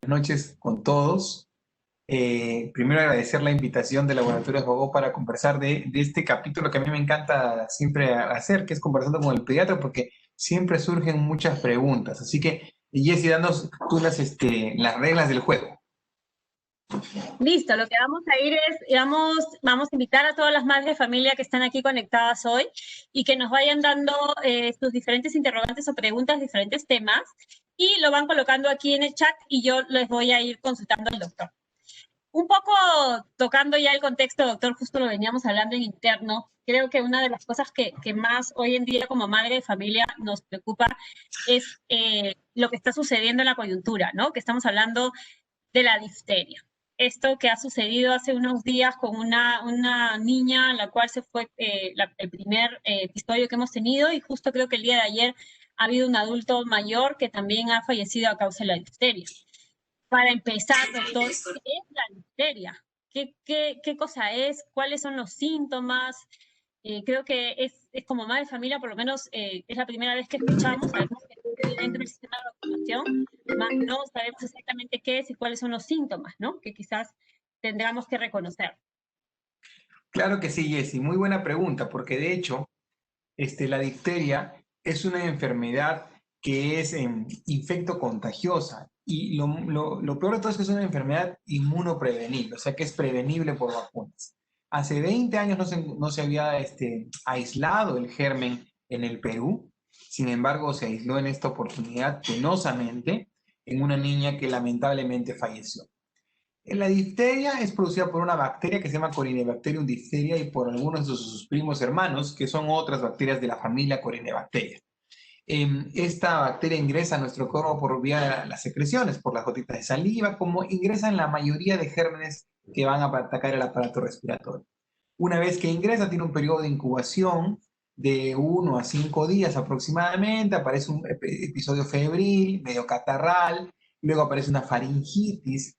noches con todos. Primero agradecer la invitación de Laboratorio de Jogó para conversar de este capítulo que a mí me encanta siempre hacer, que es conversando con el pediatra, porque siempre surgen muchas preguntas. Así que, Jessy, danos tú las reglas del juego. Listo, lo que vamos a ir es, vamos a invitar a todas las madres de familia que están aquí conectadas hoy y que nos vayan dando sus diferentes interrogantes o preguntas, diferentes temas, y lo van colocando aquí en el chat y yo les voy a ir consultando al doctor. Un poco tocando ya el contexto, doctor, justo lo veníamos hablando en interno, creo que una de las cosas que más hoy en día como madre de familia nos preocupa es lo que está sucediendo en la coyuntura, ¿no? Que estamos hablando de la difteria. Esto que ha sucedido hace unos días con una niña, la cual se fue el primer episodio que hemos tenido, y justo creo que el día de ayer ha habido un adulto mayor que también ha fallecido a causa de la difteria. Para empezar, doctor, ¿qué es la difteria? ¿Qué cosa es? ¿Cuáles son los síntomas? Creo que es como madre de familia, por lo menos es la primera vez que escuchamos, sabemos que dentro del sistema de vacunación, más no sabemos exactamente qué es y cuáles son los síntomas, ¿no? Que quizás tendríamos que reconocer. Claro que sí, Jessy, muy buena pregunta, porque de hecho, la difteria es una enfermedad que es infecto contagiosa y lo peor de todo es que es una enfermedad inmunoprevenible, o sea que es prevenible por vacunas. Hace 20 años no se había aislado el germen en el Perú, sin embargo se aisló en esta oportunidad penosamente en una niña que lamentablemente falleció. La difteria es producida por una bacteria que se llama Corynebacterium diphtheria y por algunos de sus primos hermanos, que son otras bacterias de la familia Corynebacteria. Esta bacteria ingresa a nuestro cuerpo por vía de las secreciones, por las gotitas de saliva, como ingresa en la mayoría de gérmenes que van a atacar el aparato respiratorio. Una vez que ingresa, tiene un periodo de incubación de 1 a 5 días aproximadamente, aparece un episodio febril, medio catarral, luego aparece una faringitis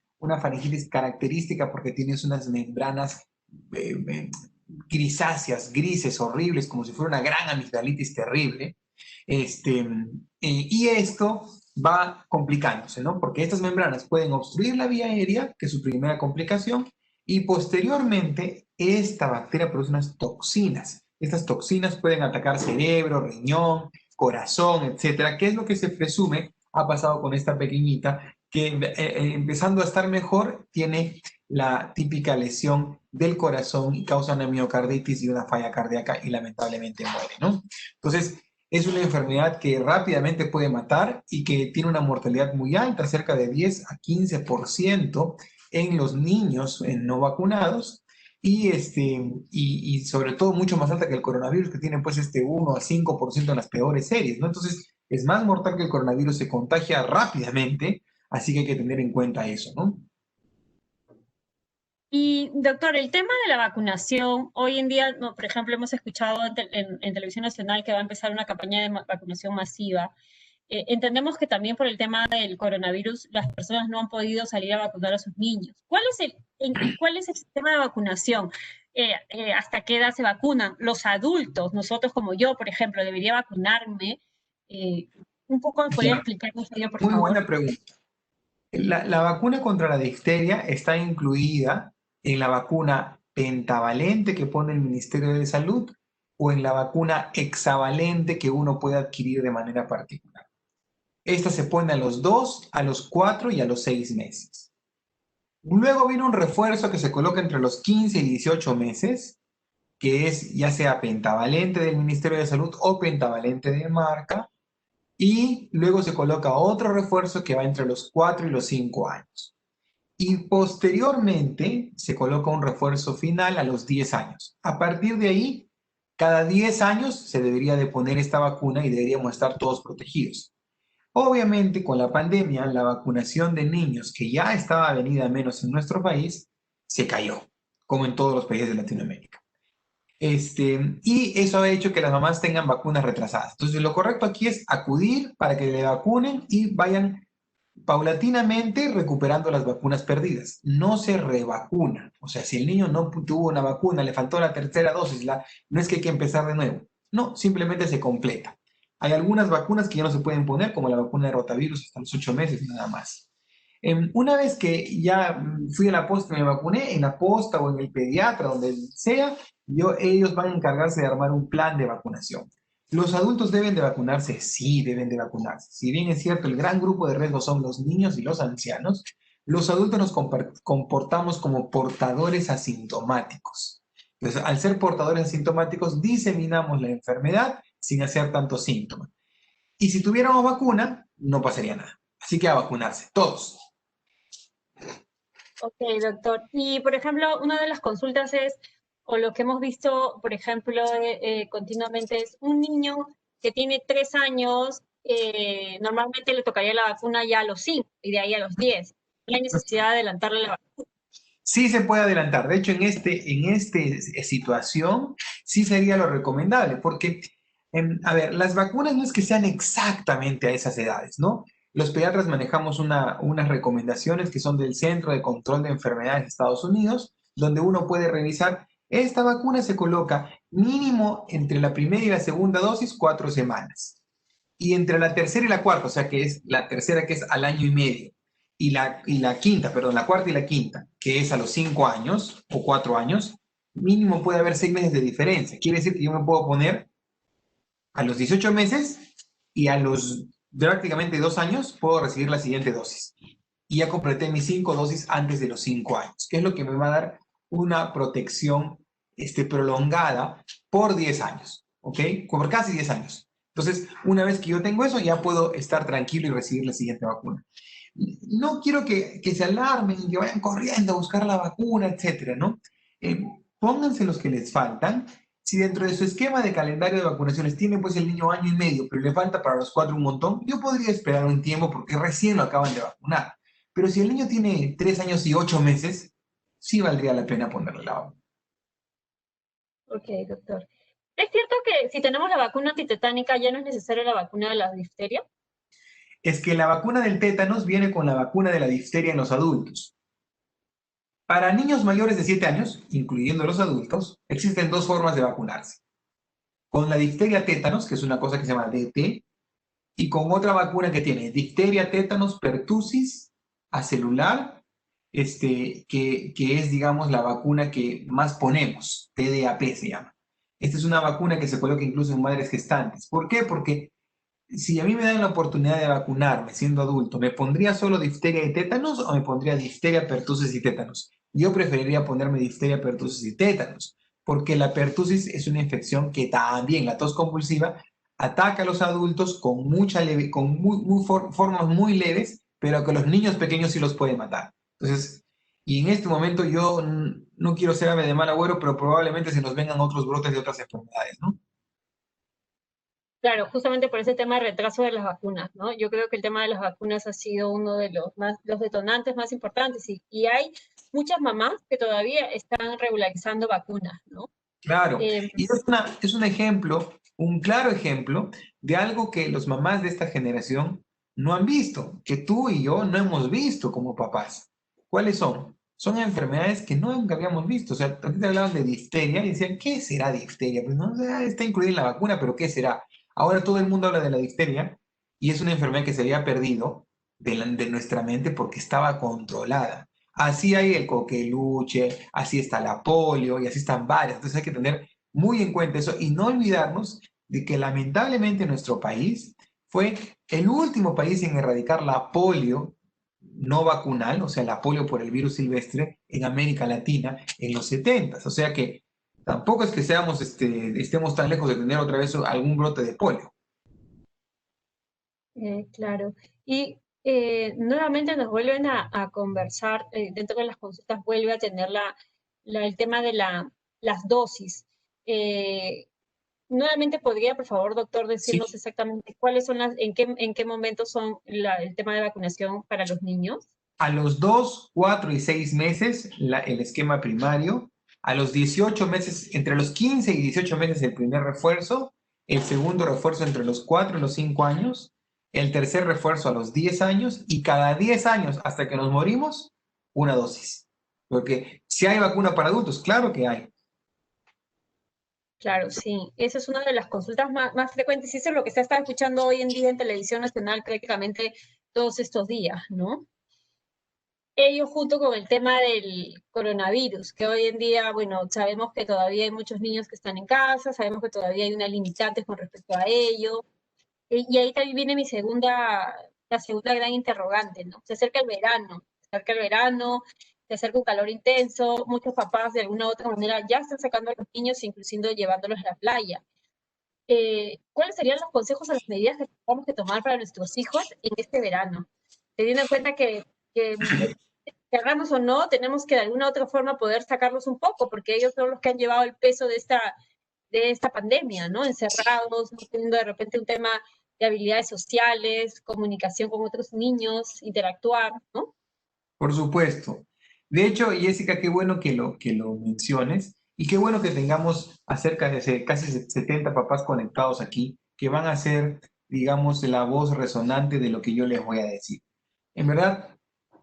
característica porque tienes unas membranas grisáceas, grises, horribles, como si fuera una gran amigdalitis terrible. Y esto va complicándose, ¿no? Porque estas membranas pueden obstruir la vía aérea, que es su primera complicación, y posteriormente esta bacteria produce unas toxinas. Estas toxinas pueden atacar cerebro, riñón, corazón, etcétera. ¿Qué es lo que se presume ha pasado con esta pequeñita que empezando a estar mejor tiene la típica lesión del corazón y causa una miocarditis y una falla cardíaca y lamentablemente muere, ¿no? Entonces, es una enfermedad que rápidamente puede matar y que tiene una mortalidad muy alta, cerca de 10 a 15% en los niños no vacunados y sobre todo mucho más alta que el coronavirus, que tiene pues 1 a 5% en las peores series, ¿no? Entonces, es más mortal que el coronavirus, se contagia rápidamente, así que hay que tener en cuenta eso, ¿no? Y doctor, el tema de la vacunación, hoy en día, no, por ejemplo, hemos escuchado en Televisión Nacional que va a empezar una campaña de vacunación masiva. Entendemos que también por el tema del coronavirus las personas no han podido salir a vacunar a sus niños. ¿Cuál es el sistema de vacunación? ¿Hasta qué edad se vacunan? Los adultos, nosotros como yo, por ejemplo, ¿debería vacunarme? Eh, un poco me podría Ya, explicarnos ello, por muy favor. buena pregunta. La vacuna contra la difteria está incluida en la vacuna pentavalente que pone el Ministerio de Salud o en la vacuna hexavalente que uno puede adquirir de manera particular. Esta se pone a los 2, a los 4 y a los 6 meses. Luego viene un refuerzo que se coloca entre los 15 y 18 meses, que es ya sea pentavalente del Ministerio de Salud o pentavalente de marca, y luego se coloca otro refuerzo que va entre los 4 y los 5 años. Y posteriormente se coloca un refuerzo final a los 10 años. A partir de ahí, cada 10 años se debería de poner esta vacuna y deberíamos estar todos protegidos. Obviamente, con la pandemia, la vacunación de niños, que ya estaba venida menos en nuestro país, se cayó, como en todos los países de Latinoamérica. Y eso ha hecho que las mamás tengan vacunas retrasadas. Entonces, lo correcto aquí es acudir para que le vacunen y vayan paulatinamente recuperando las vacunas perdidas. No se revacuna. O sea, si el niño no tuvo una vacuna, le faltó la tercera dosis, no es que hay que empezar de nuevo. No, simplemente se completa. Hay algunas vacunas que ya no se pueden poner, como la vacuna de rotavirus hasta los 8 meses nada más. Una vez que ya fui a la posta y me vacuné, en la posta o en el pediatra, donde sea, ellos van a encargarse de armar un plan de vacunación. ¿Los adultos deben de vacunarse? Sí, deben de vacunarse. Si bien es cierto, el gran grupo de riesgo son los niños y los ancianos, los adultos nos comportamos como portadores asintomáticos. Entonces, al ser portadores asintomáticos, diseminamos la enfermedad sin hacer tantos síntomas. Y si tuviéramos vacuna, no pasaría nada. Así que a vacunarse, todos. Ok, doctor. Y, por ejemplo, una de las consultas es, o lo que hemos visto, por ejemplo, continuamente es un niño que tiene 3 años, normalmente le tocaría la vacuna ya a los 5 y de ahí a los 10. No hay necesidad de adelantarle la vacuna. Sí se puede adelantar. De hecho, en este situación, sí sería lo recomendable, porque, a ver, las vacunas no es que sean exactamente a esas edades, ¿no? Los pediatras manejamos unas recomendaciones que son del Centro de Control de Enfermedades de Estados Unidos, donde uno puede revisar, esta vacuna se coloca mínimo entre la primera y la segunda dosis, 4 semanas. Y entre la tercera y la cuarta, o sea que es la tercera que es al año y medio, y la quinta, perdón, la cuarta y la quinta, que es a los 5 años o 4 años, mínimo puede haber 6 meses de diferencia. Quiere decir que yo me puedo poner a los 18 meses y a los prácticamente 2 años puedo recibir la siguiente dosis. Y ya completé mis 5 dosis antes de los 5 años, que es lo que me va a dar una protección prolongada por 10 años, ¿ok? Por casi 10 años. Entonces, una vez que yo tengo eso, ya puedo estar tranquilo y recibir la siguiente vacuna. No quiero que se alarmen y que vayan corriendo a buscar la vacuna, etcétera, ¿no? Eh, Pónganse los que les faltan. Si dentro de su esquema de calendario de vacunaciones tiene pues el niño año y medio, pero le falta para los 4 un montón, yo podría esperar un tiempo porque recién lo acaban de vacunar. Pero si el niño tiene 3 años y 8 meses, sí valdría la pena ponerle la vacuna. Ok, doctor. ¿Es cierto que si tenemos la vacuna antitetánica ya no es necesaria la vacuna de la difteria? Es que la vacuna del tétanos viene con la vacuna de la difteria en los adultos. Para niños mayores de 7 años, incluyendo los adultos, existen dos formas de vacunarse. Con la difteria tétanos, que es una cosa que se llama DT, y con otra vacuna que tiene difteria, tétanos, pertusis, acelular, que es, digamos, la vacuna que más ponemos, TDAP se llama. Esta es una vacuna que se coloca incluso en madres gestantes. ¿Por qué? Porque si a mí me dan la oportunidad de vacunarme siendo adulto, ¿me pondría solo difteria y tétanos o me pondría difteria, pertusis y tétanos? Yo preferiría ponerme difteria, pertusis y tétanos, porque la pertusis es una infección que también, la tos convulsiva, ataca a los adultos con formas muy leves, pero que los niños pequeños sí los puede matar. Entonces, y en este momento yo no quiero ser ave de mal agüero, pero probablemente se nos vengan otros brotes de otras enfermedades, ¿no? Claro, justamente por ese tema de retraso de las vacunas, ¿no? Yo creo que el tema de las vacunas ha sido uno de los detonantes más importantes y hay muchas mamás que todavía están regularizando vacunas, ¿no? Claro, Eh, y es un ejemplo, un claro ejemplo de algo que los mamás de esta generación no han visto, que tú y yo no hemos visto como papás. ¿Cuáles son? Son enfermedades que nunca habíamos visto. O sea, antes te hablaban de difteria y decían, ¿qué será difteria? Pues no, está incluida en la vacuna, pero ¿qué será? Ahora todo el mundo habla de la difteria y es una enfermedad que se había perdido de nuestra mente porque estaba controlada. Así hay el coqueluche, así está la polio y así están varias. Entonces hay que tener muy en cuenta eso y no olvidarnos de que lamentablemente nuestro país fue el último país en erradicar la polio no vacunal, o sea, la polio por el virus silvestre en América Latina en los 70. O sea que tampoco es que estemos tan lejos de tener otra vez algún brote de polio. claro. Y nuevamente nos vuelven a conversar, dentro de las consultas vuelve a tener el tema de las dosis. Eh, Nuevamente, ¿podría, por favor, doctor, decirnos Sí, exactamente cuáles son en qué momentos son el tema de vacunación para los niños? a los 2, 4 y 6 meses el esquema primario, a los 18 meses, entre los 15 y 18 meses el primer refuerzo, el segundo refuerzo entre los 4 y los 5 años, el tercer refuerzo a los 10 años y cada 10 años hasta que nos morimos, una dosis. Porque si hay vacuna para adultos, claro que hay. Claro, sí. Esa es una de las consultas más frecuentes y eso es lo que se está escuchando hoy en día en televisión nacional prácticamente todos estos días, ¿no? ello junto con el tema del coronavirus, que hoy en día, bueno, sabemos que todavía hay muchos niños que están en casa, sabemos que todavía hay unas limitantes con respecto a ello. Y ahí también viene la segunda gran interrogante, ¿no? Se acerca el verano, se acerca un calor intenso, muchos papás de alguna u otra manera ya están sacando a los niños, inclusive llevándolos a la playa. ¿Cuáles serían los consejos o las medidas que tenemos que tomar para nuestros hijos en este verano? Teniendo en cuenta que querramos o no, tenemos que de alguna u otra forma poder sacarlos un poco, porque ellos son los que han llevado el peso de esta pandemia, ¿no? Encerrados, no teniendo de repente un tema de habilidades sociales, comunicación con otros niños, interactuar, ¿no? Por supuesto. De hecho, Jessica, qué bueno que lo menciones y qué bueno que tengamos acerca de casi 70 papás conectados aquí que van a ser, digamos, la voz resonante de lo que yo les voy a decir. En verdad,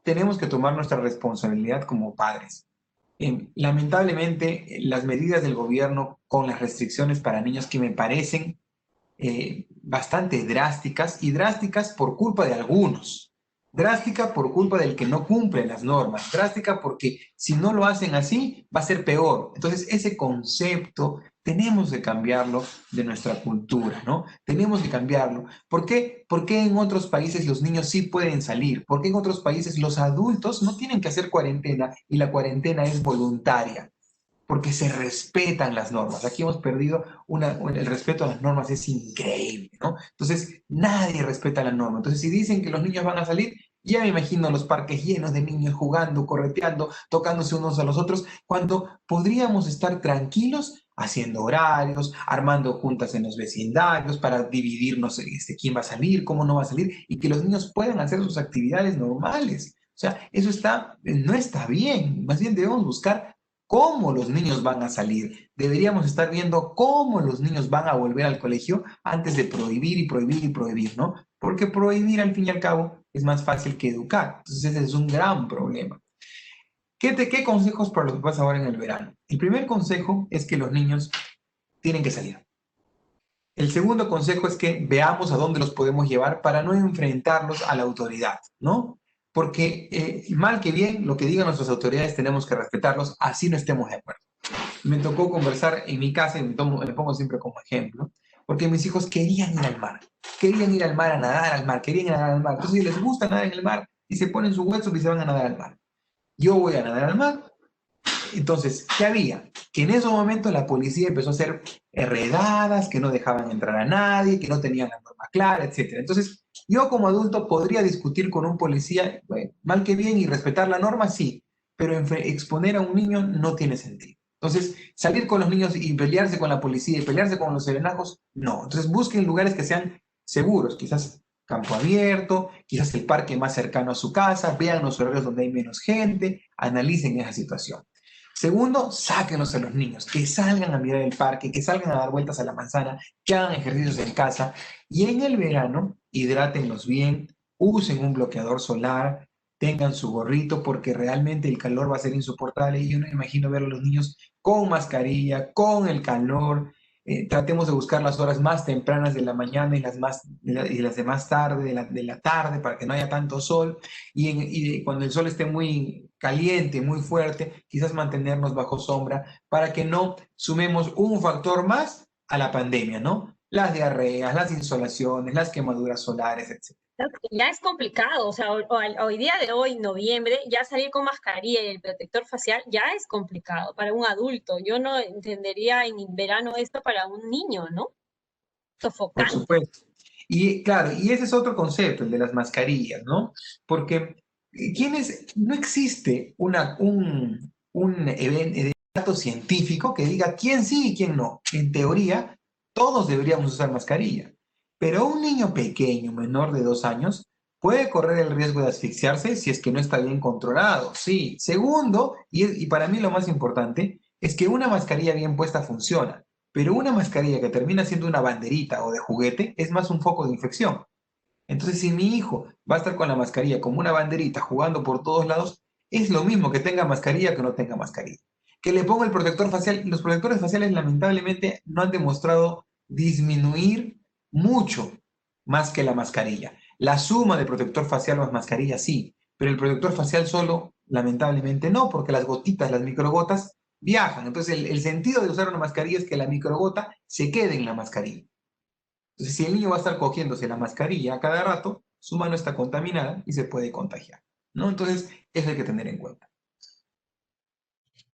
tenemos que tomar nuestra responsabilidad como padres. Lamentablemente, las medidas del gobierno con las restricciones para niños que me parecen bastante drásticas y drásticas por culpa de algunos. Drástica por culpa del que no cumple las normas, drástica porque si no lo hacen así va a ser peor. Entonces ese concepto tenemos que cambiarlo de nuestra cultura, ¿no? Tenemos que cambiarlo. ¿Por qué? Porque en otros países los niños sí pueden salir, porque en otros países los adultos no tienen que hacer cuarentena y la cuarentena es voluntaria porque se respetan las normas. Aquí hemos perdido el respeto a las normas, es increíble, ¿no? Entonces, nadie respeta la norma. Entonces, si dicen que los niños van a salir, ya me imagino los parques llenos de niños jugando, correteando, tocándose unos a los otros, cuando podríamos estar tranquilos haciendo horarios, armando juntas en los vecindarios para dividirnos quién va a salir, cómo no va a salir, y que los niños puedan hacer sus actividades normales. O sea, eso no está bien. Más bien debemos buscar cómo los niños van a salir. Deberíamos estar viendo cómo los niños van a volver al colegio antes de prohibir y prohibir y prohibir, ¿no? Porque prohibir al fin y al cabo es más fácil que educar. Entonces ese es un gran problema. ¿Qué consejos para los papás ahora en el verano? El primer consejo es que los niños tienen que salir. El segundo consejo es que veamos a dónde los podemos llevar para no enfrentarlos a la autoridad, ¿no? Porque mal que bien, lo que digan nuestras autoridades tenemos que respetarlos, así no estemos de acuerdo. Me tocó conversar en mi casa y me pongo siempre como ejemplo, porque mis hijos querían ir al mar a nadar al mar, querían nadar al mar. Entonces, si les gusta nadar en el mar y se ponen sus huesos y se van a nadar al mar. Yo voy a nadar al mar. Entonces, ¿qué había? Que en ese momento la policía empezó a hacer redadas, que no dejaban entrar a nadie, que no tenían la norma clara, etc. Entonces, yo como adulto podría discutir con un policía, bueno, mal que bien, y respetar la norma, sí, pero exponer a un niño no tiene sentido. Entonces, salir con los niños y pelearse con la policía y pelearse con los serenajos, no. Entonces, busquen lugares que sean seguros, quizás campo abierto, quizás el parque más cercano a su casa, vean los horarios donde hay menos gente, analicen esa situación. Segundo, sáquenlos a los niños, que salgan a mirar el parque, que salgan a dar vueltas a la manzana, que hagan ejercicios en casa. Y en el verano, hidrátenlos bien, usen un bloqueador solar, tengan su gorrito, porque realmente el calor va a ser insoportable. Y yo no me imagino ver a los niños con mascarilla, con el calor. Tratemos de buscar las horas más tempranas de la mañana y las de más tarde, de la tarde, para que no haya tanto sol. Y cuando el sol esté muy caliente, muy fuerte, quizás mantenernos bajo sombra para que no sumemos un factor más a la pandemia, ¿no? Las diarreas, las insolaciones, las quemaduras solares, etc. Ya es complicado, o sea, hoy día de hoy, noviembre, ya salir con mascarilla y el protector facial ya es complicado para un adulto. Yo no entendería en verano esto para un niño, ¿no? Por Sofocante. supuesto. Y claro, y ese es otro concepto, el de las mascarillas, ¿no? Porque no existe un dato científico que diga quién sí y quién no. En teoría, todos deberíamos usar mascarilla, pero un niño pequeño, menor de 2 años, puede correr el riesgo de asfixiarse si es que no está bien controlado, sí. Segundo, y para mí lo más importante, es que una mascarilla bien puesta funciona. Pero una mascarilla que termina siendo una banderita o de juguete es más un foco de infección. Entonces, si mi hijo va a estar con la mascarilla como una banderita jugando por todos lados, es lo mismo que tenga mascarilla que no tenga mascarilla. Que le ponga el protector facial. Los protectores faciales lamentablemente no han demostrado disminuir mucho más que la mascarilla. La suma de protector facial más mascarilla sí, pero el protector facial solo, lamentablemente no, porque las gotitas, las microgotas, viajan. Entonces, el sentido de usar una mascarilla es que la microgota se quede en la mascarilla. Entonces, si el niño va a estar cogiéndose la mascarilla a cada rato, su mano está contaminada y se puede contagiar, ¿no? Entonces, eso hay que tener en cuenta.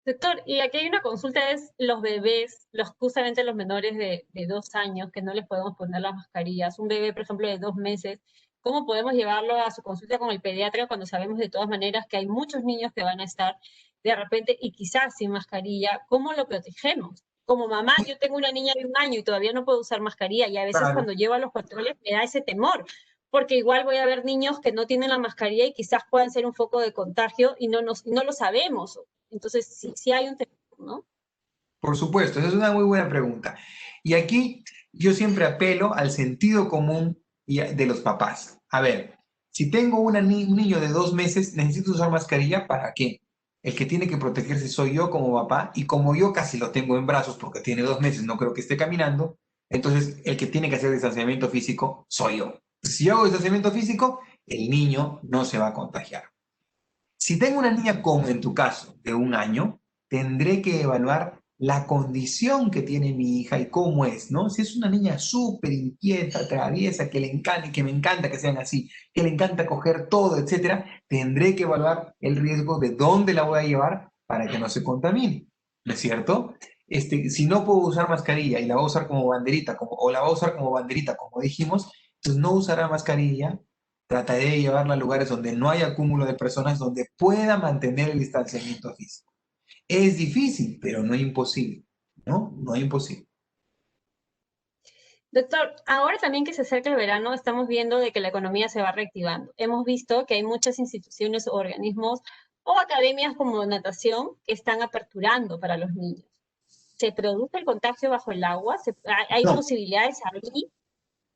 Doctor, y aquí hay una consulta, es los bebés, justamente los menores de 2 años, que no les podemos poner las mascarillas. Un bebé, por ejemplo, de 2 meses, ¿cómo podemos llevarlo a su consulta con el pediatra cuando sabemos de todas maneras que hay muchos niños que van a estar de repente y quizás sin mascarilla? ¿Cómo lo protegemos? Como mamá, yo tengo una niña de 1 año y todavía no puedo usar mascarilla y a veces Claro. cuando llevo a los controles me da ese temor, porque igual voy a ver niños que no tienen la mascarilla y quizás puedan ser un foco de contagio y no lo sabemos. Entonces, sí hay un temor, ¿no? Por supuesto, esa es una muy buena pregunta. Y aquí yo siempre apelo al sentido común de los papás. A ver, si tengo un niño de 2 meses, ¿necesito usar mascarilla? ¿Para qué? El que tiene que protegerse soy yo como papá, y como yo casi lo tengo en brazos porque tiene 2 meses, no creo que esté caminando, entonces el que tiene que hacer distanciamiento físico soy yo. Si yo hago distanciamiento físico, el niño no se va a contagiar. Si tengo una niña como en tu caso, de 1 año, tendré que evaluar la condición que tiene mi hija y cómo es, ¿no? Si es una niña súper inquieta, traviesa, que le encanta y que me encanta que sean así, que le encanta coger todo, etcétera, tendré que evaluar el riesgo de dónde la voy a llevar para que no se contamine, ¿no es cierto? Si no puedo usar mascarilla y la voy a usar como banderita, o la voy a usar como banderita, como dijimos, pues no usará mascarilla. Trataré de llevarla a lugares donde no haya acúmulo de personas, donde pueda mantener el distanciamiento físico. Es difícil, pero no imposible, ¿no? No imposible. Doctor, ahora también que se acerca el verano, estamos viendo de que la economía se va reactivando. Hemos visto que hay muchas instituciones o organismos o academias como natación que están aperturando para los niños. ¿Se produce el contagio bajo el agua? ¿Hay No, posibilidades ahí?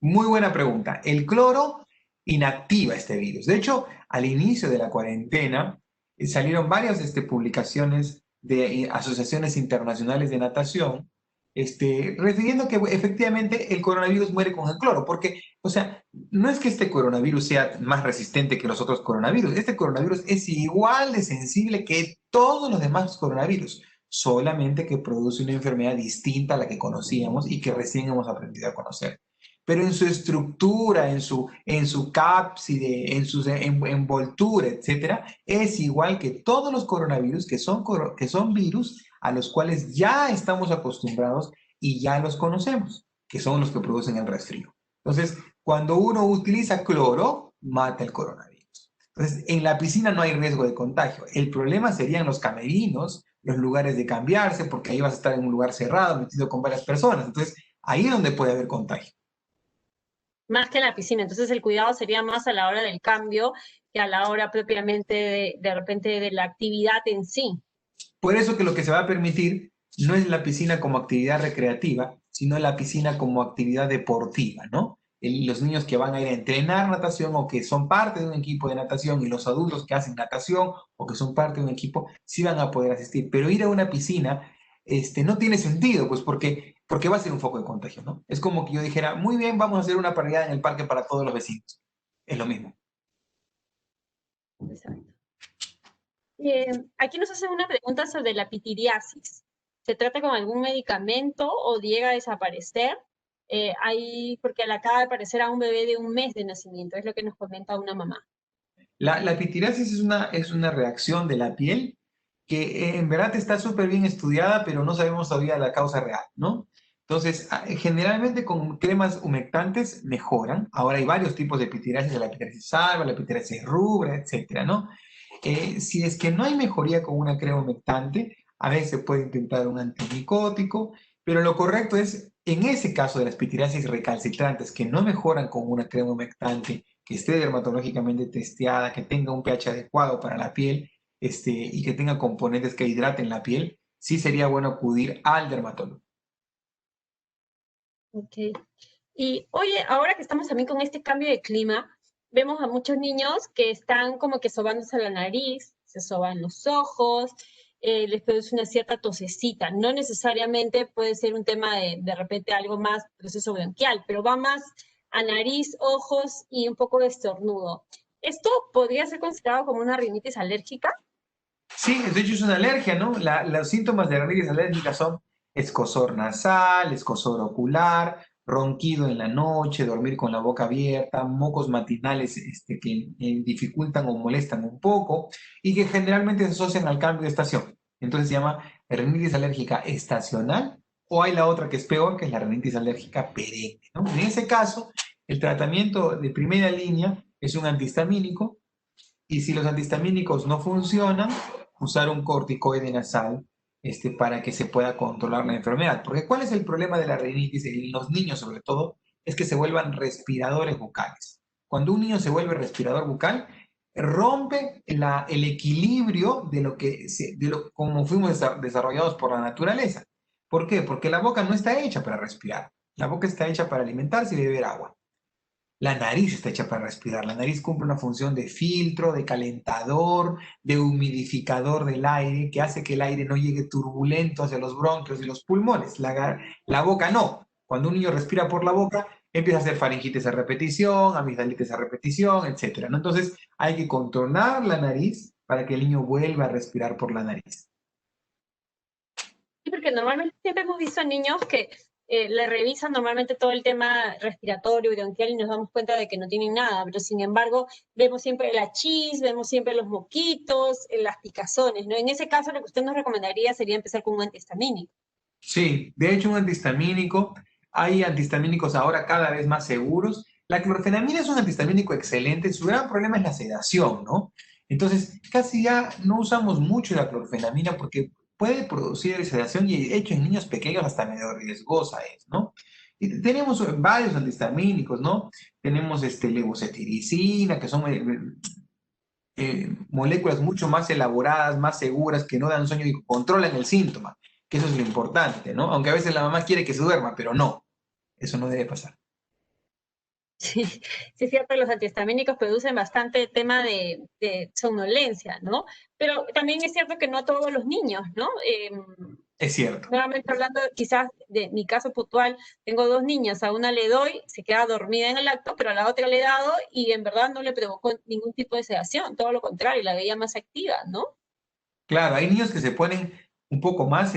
muy buena pregunta. El cloro inactiva este virus. De hecho, al inicio de la cuarentena salieron varias publicaciones de asociaciones internacionales de natación refiriendo que efectivamente el coronavirus muere con el cloro, porque, o sea, no es que este coronavirus sea más resistente que los otros coronavirus, este coronavirus es igual de sensible que todos los demás coronavirus, solamente que produce una enfermedad distinta a la que conocíamos y que recién hemos aprendido a conocer, pero en su estructura, en su cápside, en su envoltura, etcétera, es igual que todos los coronavirus, que son virus a los cuales ya estamos acostumbrados y ya los conocemos, que son los que producen el resfrío. Entonces, cuando uno utiliza cloro, mata el coronavirus. Entonces, en la piscina no hay riesgo de contagio. El problema serían los camerinos, los lugares de cambiarse, porque ahí vas a estar en un lugar cerrado, metido con varias personas. Entonces, ahí es donde puede haber contagio. Más que en la piscina. Entonces el cuidado sería más a la hora del cambio que a la hora propiamente de repente de la actividad en sí. Por eso que lo que se va a permitir no es la piscina como actividad recreativa, sino la piscina como actividad deportiva, ¿no? Los niños que van a ir a entrenar natación o que son parte de un equipo de natación y los adultos que hacen natación o que son parte de un equipo, sí van a poder asistir. Pero ir a una piscina no tiene sentido, pues porque va a ser un foco de contagio, ¿no? Es como que yo dijera, muy bien, vamos a hacer una parrillada en el parque para todos los vecinos. Es lo mismo. Exacto. Aquí nos hacen una pregunta sobre la pitiriasis. ¿Se trata con algún medicamento o llega a desaparecer? Porque le acaba de aparecer a un bebé de 1 mes de nacimiento, es lo que nos comenta una mamá. La pitiriasis es una reacción de la piel que en verdad está súper bien estudiada, pero no sabemos todavía la causa real, ¿no? Entonces, generalmente con cremas humectantes mejoran. Ahora hay varios tipos de pitiriasis, la pitiriasis alba, la pitiriasis rubra, etcétera, ¿no? Si es que no hay mejoría con una crema humectante, a veces se puede intentar un antimicótico, pero lo correcto es, en ese caso de las pitiriasis recalcitrantes que no mejoran con una crema humectante, que esté dermatológicamente testeada, que tenga un pH adecuado para la piel, y que tenga componentes que hidraten la piel, sí sería bueno acudir al dermatólogo. Ok. Y oye, ahora que estamos también con este cambio de clima, vemos a muchos niños que están como que sobándose la nariz, se soban los ojos, les produce una cierta tosecita. No necesariamente puede ser un tema de repente algo más proceso bronquial, pero va más a nariz, ojos y un poco de estornudo. ¿Esto podría ser considerado como una rinitis alérgica? Sí, de hecho es una alergia, ¿no? Los síntomas de la rinitis alérgica son escozor nasal, escozor ocular, ronquido en la noche, dormir con la boca abierta, mocos matinales que dificultan o molestan un poco y que generalmente se asocian al cambio de estación. Entonces se llama rinitis alérgica estacional o hay la otra que es peor, que es la rinitis alérgica perenne, ¿no? En ese caso, el tratamiento de primera línea es un antihistamínico y si los antihistamínicos no funcionan, usar un corticoide nasal para que se pueda controlar la enfermedad. Porque ¿cuál es el problema de la rinitis en los niños sobre todo? Es que se vuelvan respiradores bucales. Cuando un niño se vuelve respirador bucal, rompe el equilibrio como fuimos desarrollados por la naturaleza. ¿Por qué? Porque la boca no está hecha para respirar. La boca está hecha para alimentarse y beber agua. La nariz está hecha para respirar. La nariz cumple una función de filtro, de calentador, de humidificador del aire, que hace que el aire no llegue turbulento hacia los bronquios y los pulmones. La boca no. Cuando un niño respira por la boca, empieza a hacer faringitis a repetición, amigdalitis a repetición, etc., ¿no? Entonces, hay que controlar la nariz para que el niño vuelva a respirar por la nariz. Sí, porque normalmente siempre hemos visto a niños que le revisan normalmente todo el tema respiratorio y bronquial y nos damos cuenta de que no tienen nada, pero sin embargo vemos siempre la chis, vemos siempre los moquitos, las picazones, ¿no? En ese caso lo que usted nos recomendaría sería empezar con un antihistamínico. Sí, de hecho un antihistamínico, hay antihistamínicos ahora cada vez más seguros. La clorfenamina es un antihistamínico excelente, su gran problema es la sedación, ¿no? Entonces, casi ya no usamos mucho la clorfenamina porque puede producir sedación y de hecho en niños pequeños hasta medio riesgosa es, ¿no? Y tenemos varios antihistamínicos, ¿no? Tenemos levocetiricina, que son moléculas mucho más elaboradas, más seguras, que no dan sueño y controlan el síntoma, que eso es lo importante, ¿no? Aunque a veces la mamá quiere que se duerma, pero no, eso no debe pasar. Sí, sí es cierto, los antihistamínicos producen bastante tema de somnolencia, ¿no? Pero también es cierto que no a todos los niños, ¿no? Es cierto. Nuevamente hablando quizás de mi caso puntual, tengo dos niñas, a una le doy, se queda dormida en el acto, pero a la otra le he dado y en verdad no le provocó ningún tipo de sedación, todo lo contrario, la veía más activa, ¿no? Claro, hay niños que se ponen un poco más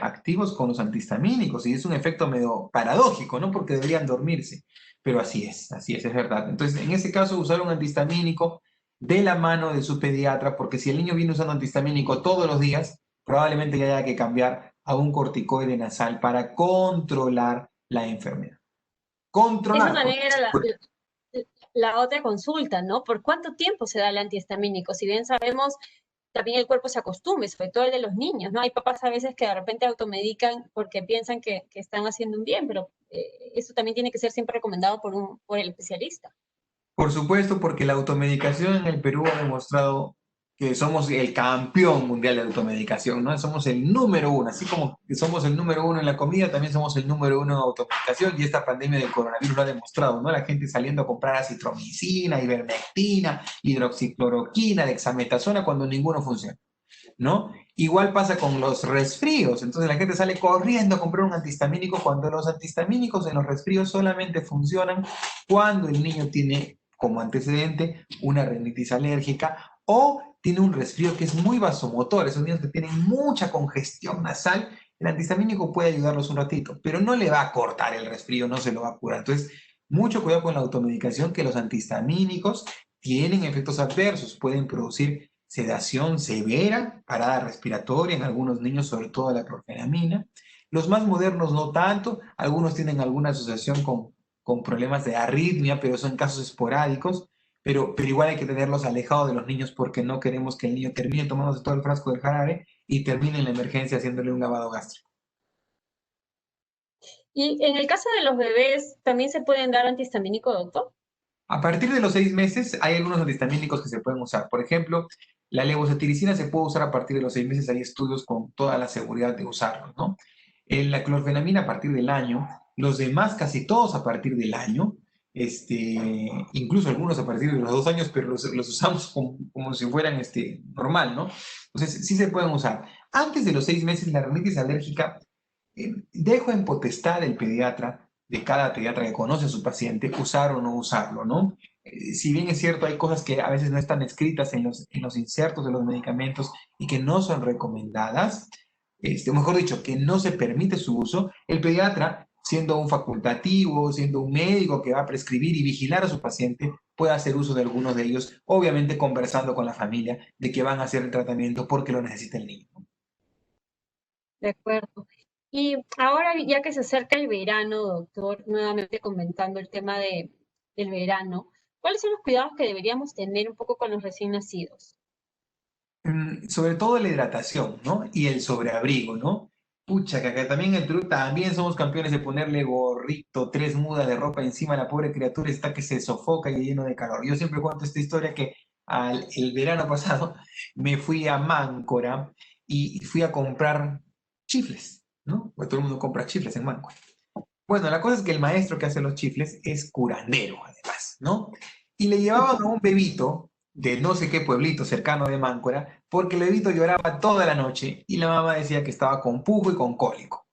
activos con los antihistamínicos y es un efecto medio paradójico, ¿no? Porque deberían dormirse, pero así es verdad. Entonces, en ese caso, usar un antihistamínico de la mano de su pediatra, porque si el niño viene usando antihistamínico todos los días, probablemente ya haya que cambiar a un corticoide nasal para controlar la enfermedad. Eso Controlar. también era la otra consulta, ¿no? ¿Por cuánto tiempo se da el antihistamínico? Si bien sabemos también el cuerpo se acostumbre, sobre todo el de los niños, ¿no? Hay papás a veces que de repente automedican porque piensan que están haciendo un bien, pero eso también tiene que ser siempre recomendado por el especialista. Por supuesto, porque la automedicación en el Perú ha demostrado que somos el campeón mundial de automedicación, ¿no? Somos el número uno, así como que somos el número uno en la comida, también somos el número uno en automedicación y esta pandemia del coronavirus lo ha demostrado, ¿no? La gente saliendo a comprar acitromicina, ivermectina, hidroxicloroquina, dexametasona cuando ninguno funciona, ¿no? Igual pasa con los resfríos, entonces la gente sale corriendo a comprar un antihistamínico cuando los antihistamínicos en los resfríos solamente funcionan cuando el niño tiene como antecedente una rinitis alérgica o tiene un resfrío que es muy vasomotor, esos niños que tienen mucha congestión nasal, el antihistamínico puede ayudarlos un ratito, pero no le va a cortar el resfrío, no se lo va a curar. Entonces, mucho cuidado con la automedicación, que los antihistamínicos tienen efectos adversos, pueden producir sedación severa, parada respiratoria en algunos niños, sobre todo la clorfenamina. Los más modernos no tanto, algunos tienen alguna asociación con problemas de arritmia, pero son casos esporádicos, pero igual hay que tenerlos alejados de los niños porque no queremos que el niño termine tomándose todo el frasco del jarabe y termine en la emergencia haciéndole un lavado gástrico. Y en el caso de los bebés, ¿también se pueden dar antihistamínico, doctor? A partir de los 6 meses hay algunos antihistamínicos que se pueden usar. Por ejemplo, la levocetiricina se puede usar a partir de los 6 meses. Hay estudios con toda la seguridad de usarlo, ¿no? La clorfenamina a partir del año. Los demás, casi todos a partir del año. Incluso algunos a partir de los 2 años, pero los usamos como si fueran normal, ¿no? Entonces, sí se pueden usar. Antes de los 6 meses, la rinitis alérgica, dejo en potestad del pediatra de cada pediatra que conoce a su paciente, usar o no usarlo, ¿no? Si bien es cierto, hay cosas que a veces no están escritas en los insertos de los medicamentos y que no son recomendadas, mejor dicho, que no se permite su uso, el pediatra, siendo un facultativo, siendo un médico que va a prescribir y vigilar a su paciente, puede hacer uso de algunos de ellos, obviamente conversando con la familia de que van a hacer el tratamiento porque lo necesita el niño. De acuerdo. Y ahora, ya que se acerca el verano, doctor, nuevamente comentando el tema del verano, ¿cuáles son los cuidados que deberíamos tener un poco con los recién nacidos? Sobre todo la hidratación, ¿no? Y el sobreabrigo, ¿no? Pucha, que acá también en Perú también somos campeones de ponerle gorrito, 3 mudas de ropa encima a la pobre criatura, está que se sofoca y lleno de calor. Yo siempre cuento esta historia que el verano pasado me fui a Máncora y fui a comprar chifles, ¿no? Porque todo el mundo compra chifles en Máncora. Bueno, la cosa es que el maestro que hace los chifles es curandero, además, ¿no? Y le llevaban a un bebito de no sé qué pueblito cercano de Máncora, porque el bebito lloraba toda la noche y la mamá decía que estaba con pujo y con cólico.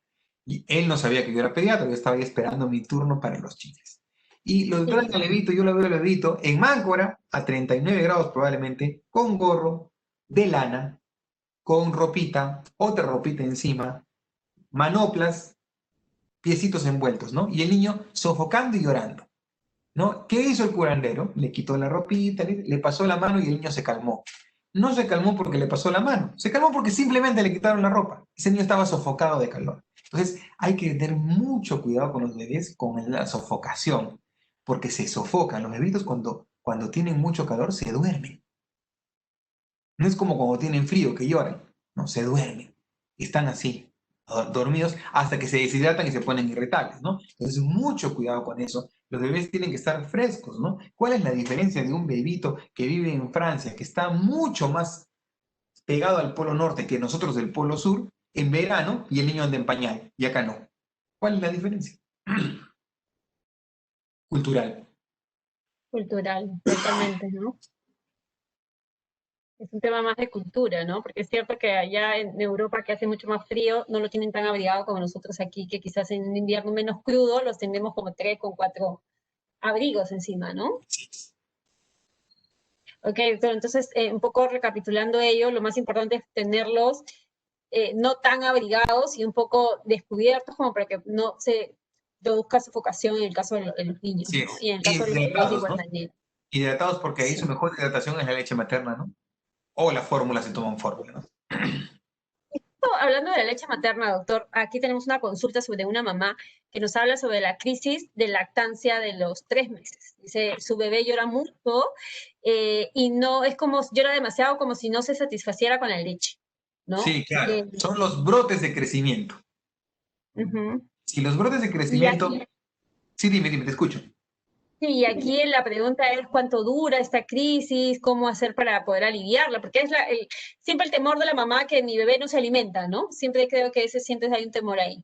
Y él no sabía que yo era pediatra, yo estaba ahí esperando mi turno para los chifles. Y lo traen al bebito, yo lo veo al bebito en Máncora, a 39 grados probablemente, con gorro de lana, con ropita, otra ropita encima, manoplas, piecitos envueltos, ¿no? Y el niño sofocando y llorando, ¿no? ¿Qué hizo el curandero? Le quitó la ropita, le pasó la mano y el niño se calmó. No se calmó porque le pasó la mano, se calmó porque simplemente le quitaron la ropa. Ese niño estaba sofocado de calor. Entonces hay que tener mucho cuidado con los bebés con la sofocación, porque se sofocan. Los bebitos cuando tienen mucho calor se duermen. No es como cuando tienen frío que lloran, no, se duermen. Están así, dormidos hasta que se deshidratan y se ponen irritables, ¿no? Entonces, mucho cuidado con eso. Los bebés tienen que estar frescos, ¿no? ¿Cuál es la diferencia de un bebito que vive en Francia, que está mucho más pegado al polo norte que nosotros del polo sur, en verano, y el niño anda en pañal, y acá no? ¿Cuál es la diferencia? Cultural. Cultural, totalmente, ¿no? Es un tema más de cultura, ¿no? Porque es cierto que allá en Europa, que hace mucho más frío, no lo tienen tan abrigado como nosotros aquí, que quizás en un invierno menos crudo los tenemos como 3 con 4 abrigos encima, ¿no? Ok, doctor, entonces, un poco recapitulando ello, lo más importante es tenerlos no tan abrigados y un poco descubiertos como para que no se produzca sofocación en el caso de los niños, Sí, ¿no? Y en el caso de los bebés de hidratados, igual ¿no? manera. Hidratados porque ahí Sí. su mejor hidratación es la leche materna, ¿no? O la fórmula se toman fórmula, ¿no? Hablando de la leche materna, doctor, aquí tenemos una consulta sobre una mamá que nos habla sobre la crisis de lactancia de los 3 meses. Dice, su bebé llora mucho y no es como, llora demasiado como si no se satisfaciera con la leche, ¿no? Sí, claro. Son los brotes de crecimiento. Uh-huh. Si los brotes de Y crecimiento... aquí, Sí, dime, te escucho. sí, aquí la pregunta es cuánto dura esta crisis, cómo hacer para poder aliviarla, porque es siempre el temor de la mamá que mi bebé no se alimenta, ¿no? Siempre creo que siempre hay un temor ahí.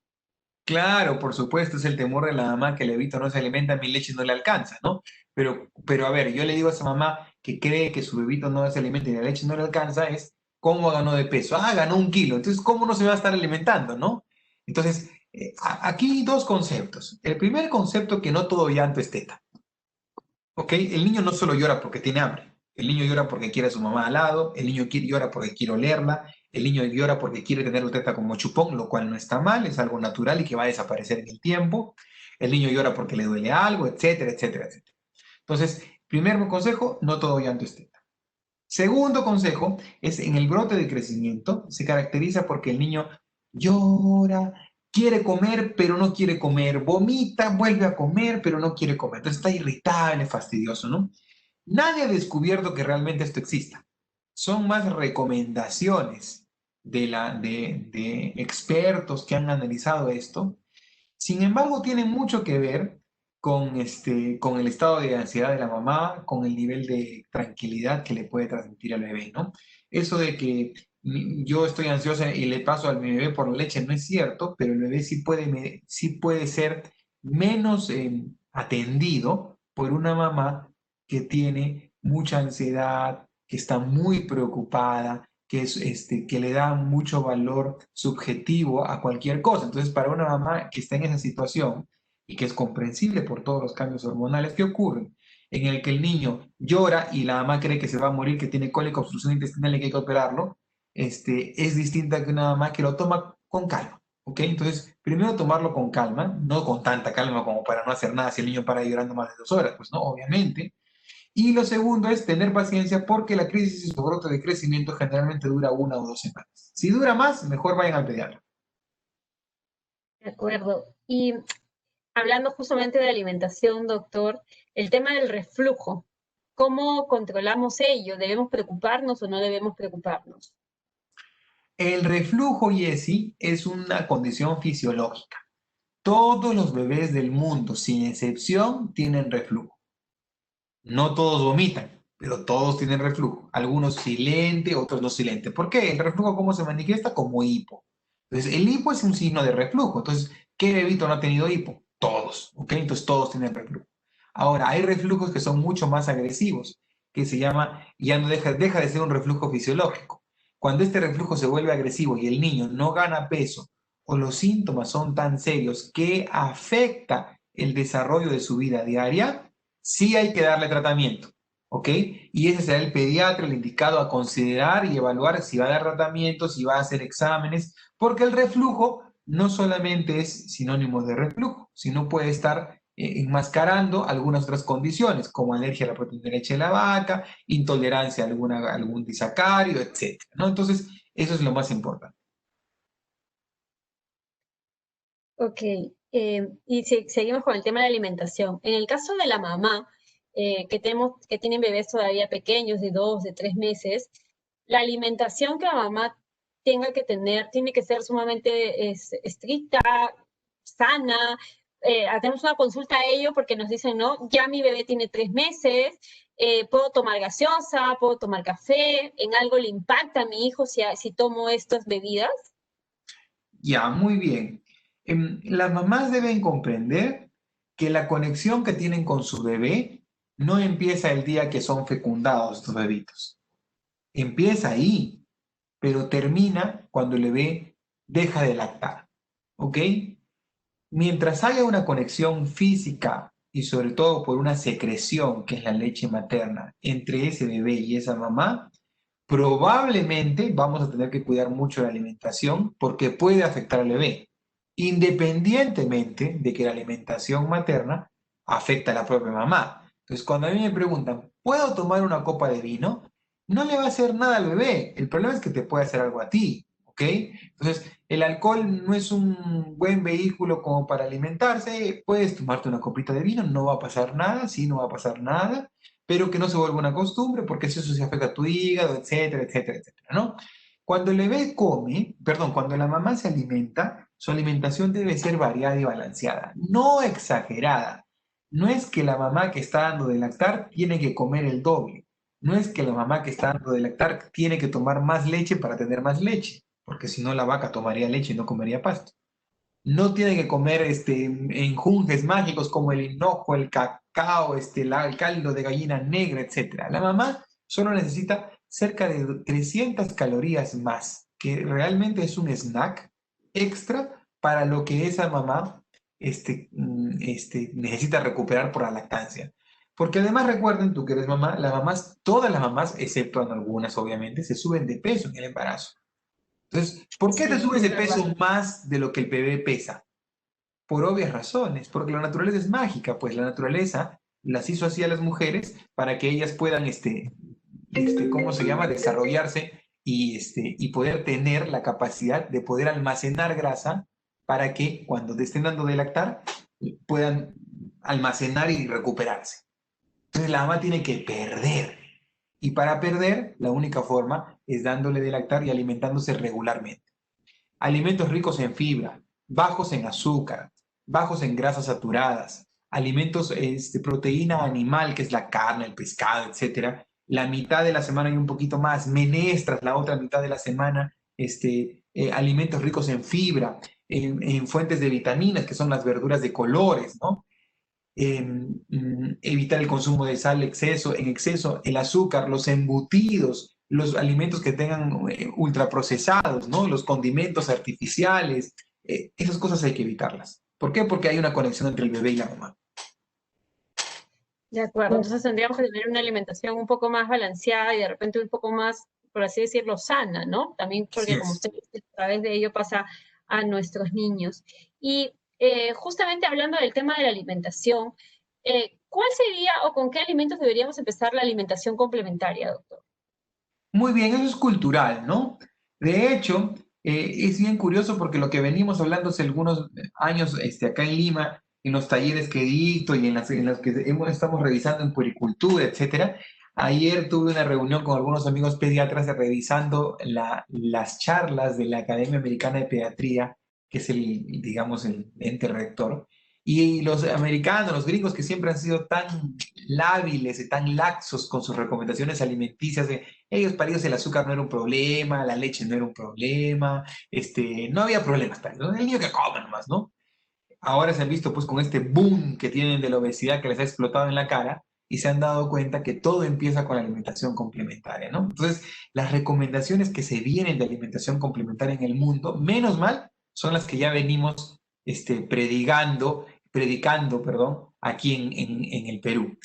Claro, por supuesto, es el temor de la mamá que el bebito no se alimenta, mi leche no le alcanza, ¿no? Pero a ver, yo le digo a esa mamá que cree que su bebito no se alimenta y la leche no le alcanza, es cómo ganó de peso. Ah, ganó 1 kilo. Entonces, ¿cómo no se va a estar alimentando, no? Entonces, aquí hay dos conceptos. El primer concepto, que no todo llanto es teta. ¿Ok? El niño no solo llora porque tiene hambre. El niño llora porque quiere a su mamá al lado, el niño llora porque quiere olerla, el niño llora porque quiere tener la teta como chupón, lo cual no está mal, es algo natural y que va a desaparecer en el tiempo. El niño llora porque le duele algo, etcétera, etcétera, etcétera. Entonces, primer consejo, no todo llanto es teta. Segundo consejo es en el brote de crecimiento, se caracteriza porque el niño llora, quiere comer, pero no quiere comer, vomita, vuelve a comer, pero no quiere comer. Entonces está irritable, fastidioso, ¿no? Nadie ha descubierto que realmente esto exista. Son más recomendaciones de expertos que han analizado esto. Sin embargo, tiene mucho que ver con el estado de ansiedad de la mamá, con el nivel de tranquilidad que le puede transmitir al bebé, ¿no? Eso de que yo estoy ansiosa y le paso a mi bebé por la leche no es cierto, pero el bebé sí puede ser menos atendido por una mamá que tiene mucha ansiedad, que está muy preocupada, que le da mucho valor subjetivo a cualquier cosa. Entonces, para una mamá que está en esa situación, y que es comprensible por todos los cambios hormonales que ocurren, en el que el niño llora y la mamá cree que se va a morir, que tiene cólica, obstrucción intestinal y que hay que operarlo, es distinta que una mamá que lo toma con calma. ¿Ok? Entonces, primero tomarlo con calma, no con tanta calma como para no hacer nada si el niño para llorando más de 2 horas, pues no, obviamente. Y lo segundo es tener paciencia porque la crisis y su brote de crecimiento generalmente dura 1 o 2 semanas. Si dura más, mejor vayan al pediatra. De acuerdo. Y hablando justamente de alimentación, doctor, el tema del reflujo, ¿cómo controlamos ello? ¿Debemos preocuparnos o no debemos preocuparnos? El reflujo, Yesi, es una condición fisiológica. Todos los bebés del mundo, sin excepción, tienen reflujo. No todos vomitan, pero todos tienen reflujo. Algunos silente, otros no silente. ¿Por qué? El reflujo, ¿cómo se manifiesta? Como hipo. Entonces, el hipo es un signo de reflujo. Entonces, ¿qué bebito no ha tenido hipo? Todos, ¿ok? Entonces, todos tienen reflujo. Ahora, hay reflujos que son mucho más agresivos, que se llama, ya no deja de ser un reflujo fisiológico. Cuando este reflujo se vuelve agresivo y el niño no gana peso o los síntomas son tan serios que afecta el desarrollo de su vida diaria, sí hay que darle tratamiento, ¿ok? Y ese será el pediatra el indicado a considerar y evaluar si va a dar tratamiento, si va a hacer exámenes, porque el reflujo no solamente es sinónimo de reflujo, sino puede estar enmascarando algunas otras condiciones, como alergia a la proteína de leche de la vaca, intolerancia a algún disacárido, etcétera, ¿no? Entonces, eso es lo más importante. Ok, y si seguimos con el tema de la alimentación. En el caso de la mamá, que tienen bebés todavía pequeños, de 2, de 3 meses, la alimentación que la mamá tenga que tener tiene que ser sumamente estricta, sana. Hacemos una consulta a ello porque nos dicen, no, ya mi bebé tiene 3 meses, puedo tomar gaseosa, puedo tomar café, en algo le impacta a mi hijo si tomo estas bebidas. Ya, muy bien. Las mamás deben comprender que la conexión que tienen con su bebé no empieza el día que son fecundados estos bebitos. Empieza ahí, pero termina cuando el bebé deja de lactar. ¿Ok? Mientras haya una conexión física y sobre todo por una secreción, que es la leche materna, entre ese bebé y esa mamá, probablemente vamos a tener que cuidar mucho la alimentación porque puede afectar al bebé, independientemente de que la alimentación materna afecta a la propia mamá. Entonces, cuando a mí me preguntan, ¿puedo tomar una copa de vino? No le va a hacer nada al bebé. El problema es que te puede hacer algo a ti, ¿ok? Entonces, el alcohol no es un buen vehículo como para alimentarse. Puedes tomarte una copita de vino, no va a pasar nada, sí, no va a pasar nada, pero que no se vuelva una costumbre, porque eso se afecta a tu hígado, etcétera, etcétera, etcétera, ¿no? Cuando el bebé come, perdón, cuando la mamá se alimenta, su alimentación debe ser variada y balanceada, no exagerada. No es que la mamá que está dando de lactar tiene que comer el doble. No es que la mamá que está dando de lactar tiene que tomar más leche para tener más leche, porque si no la vaca tomaría leche y no comería pasto. No tiene que comer enjunjes mágicos como el hinojo, el cacao, el caldo de gallina negra, etc. La mamá solo necesita cerca de 300 calorías más, que realmente es un snack extra para lo que esa mamá necesita recuperar por la lactancia. Porque además recuerden, tú que eres mamá, las mamás, todas las mamás, excepto en algunas obviamente, se suben de peso en el embarazo. Entonces, ¿por qué te Sí, subes es de verdad. peso más de lo que el bebé pesa? Por obvias razones, porque la naturaleza es mágica, pues la naturaleza las hizo así a las mujeres para que ellas puedan, ¿cómo se llama?, desarrollarse y poder tener la capacidad de poder almacenar grasa para que cuando te estén dando de lactar puedan almacenar y recuperarse. Entonces la mamá tiene que perder. Y para perder, la única forma es dándole de lactar y alimentándose regularmente. Alimentos ricos en fibra, bajos en azúcar, bajos en grasas saturadas, alimentos, proteína animal, que es la carne, el pescado, etcétera. La mitad de la semana y un poquito más, menestras la otra mitad de la semana, alimentos ricos en fibra, en fuentes de vitaminas, que son las verduras de colores, ¿no? Evitar el consumo de sal en exceso, el azúcar, los embutidos, los alimentos que tengan ultraprocesados, ¿no? Los condimentos artificiales, esas cosas hay que evitarlas. ¿Por qué? Porque hay una conexión entre el bebé y la mamá. De acuerdo, entonces tendríamos que tener una alimentación un poco más balanceada y de repente un poco más, por así decirlo, sana, ¿no? También Así porque como es. usted dice, a través de ello pasa a nuestros niños. Y justamente hablando del tema de la alimentación, ¿cuál sería o con qué alimentos deberíamos empezar la alimentación complementaria, doctor? Muy bien, eso es cultural, ¿no? De hecho, es bien curioso porque lo que venimos hablando hace algunos años acá en Lima, en los talleres que dicto y en los que estamos revisando en puericultura, etcétera. Ayer tuve una reunión con algunos amigos pediatras revisando las charlas de la Academia Americana de Pediatría, que es digamos, el ente rector. Y los americanos, los gringos que siempre han sido tan lábiles y tan laxos con sus recomendaciones alimenticias, ellos para ellos el azúcar no era un problema, la leche no era un problema, no había problemas para ellos, el niño que coma nomás, ¿no? Ahora se han visto pues con este boom que tienen de la obesidad que les ha explotado en la cara y se han dado cuenta que todo empieza con la alimentación complementaria, ¿no? Entonces, las recomendaciones que se vienen de alimentación complementaria en el mundo, menos mal, son las que ya venimos predicando, perdón, aquí en el Perú,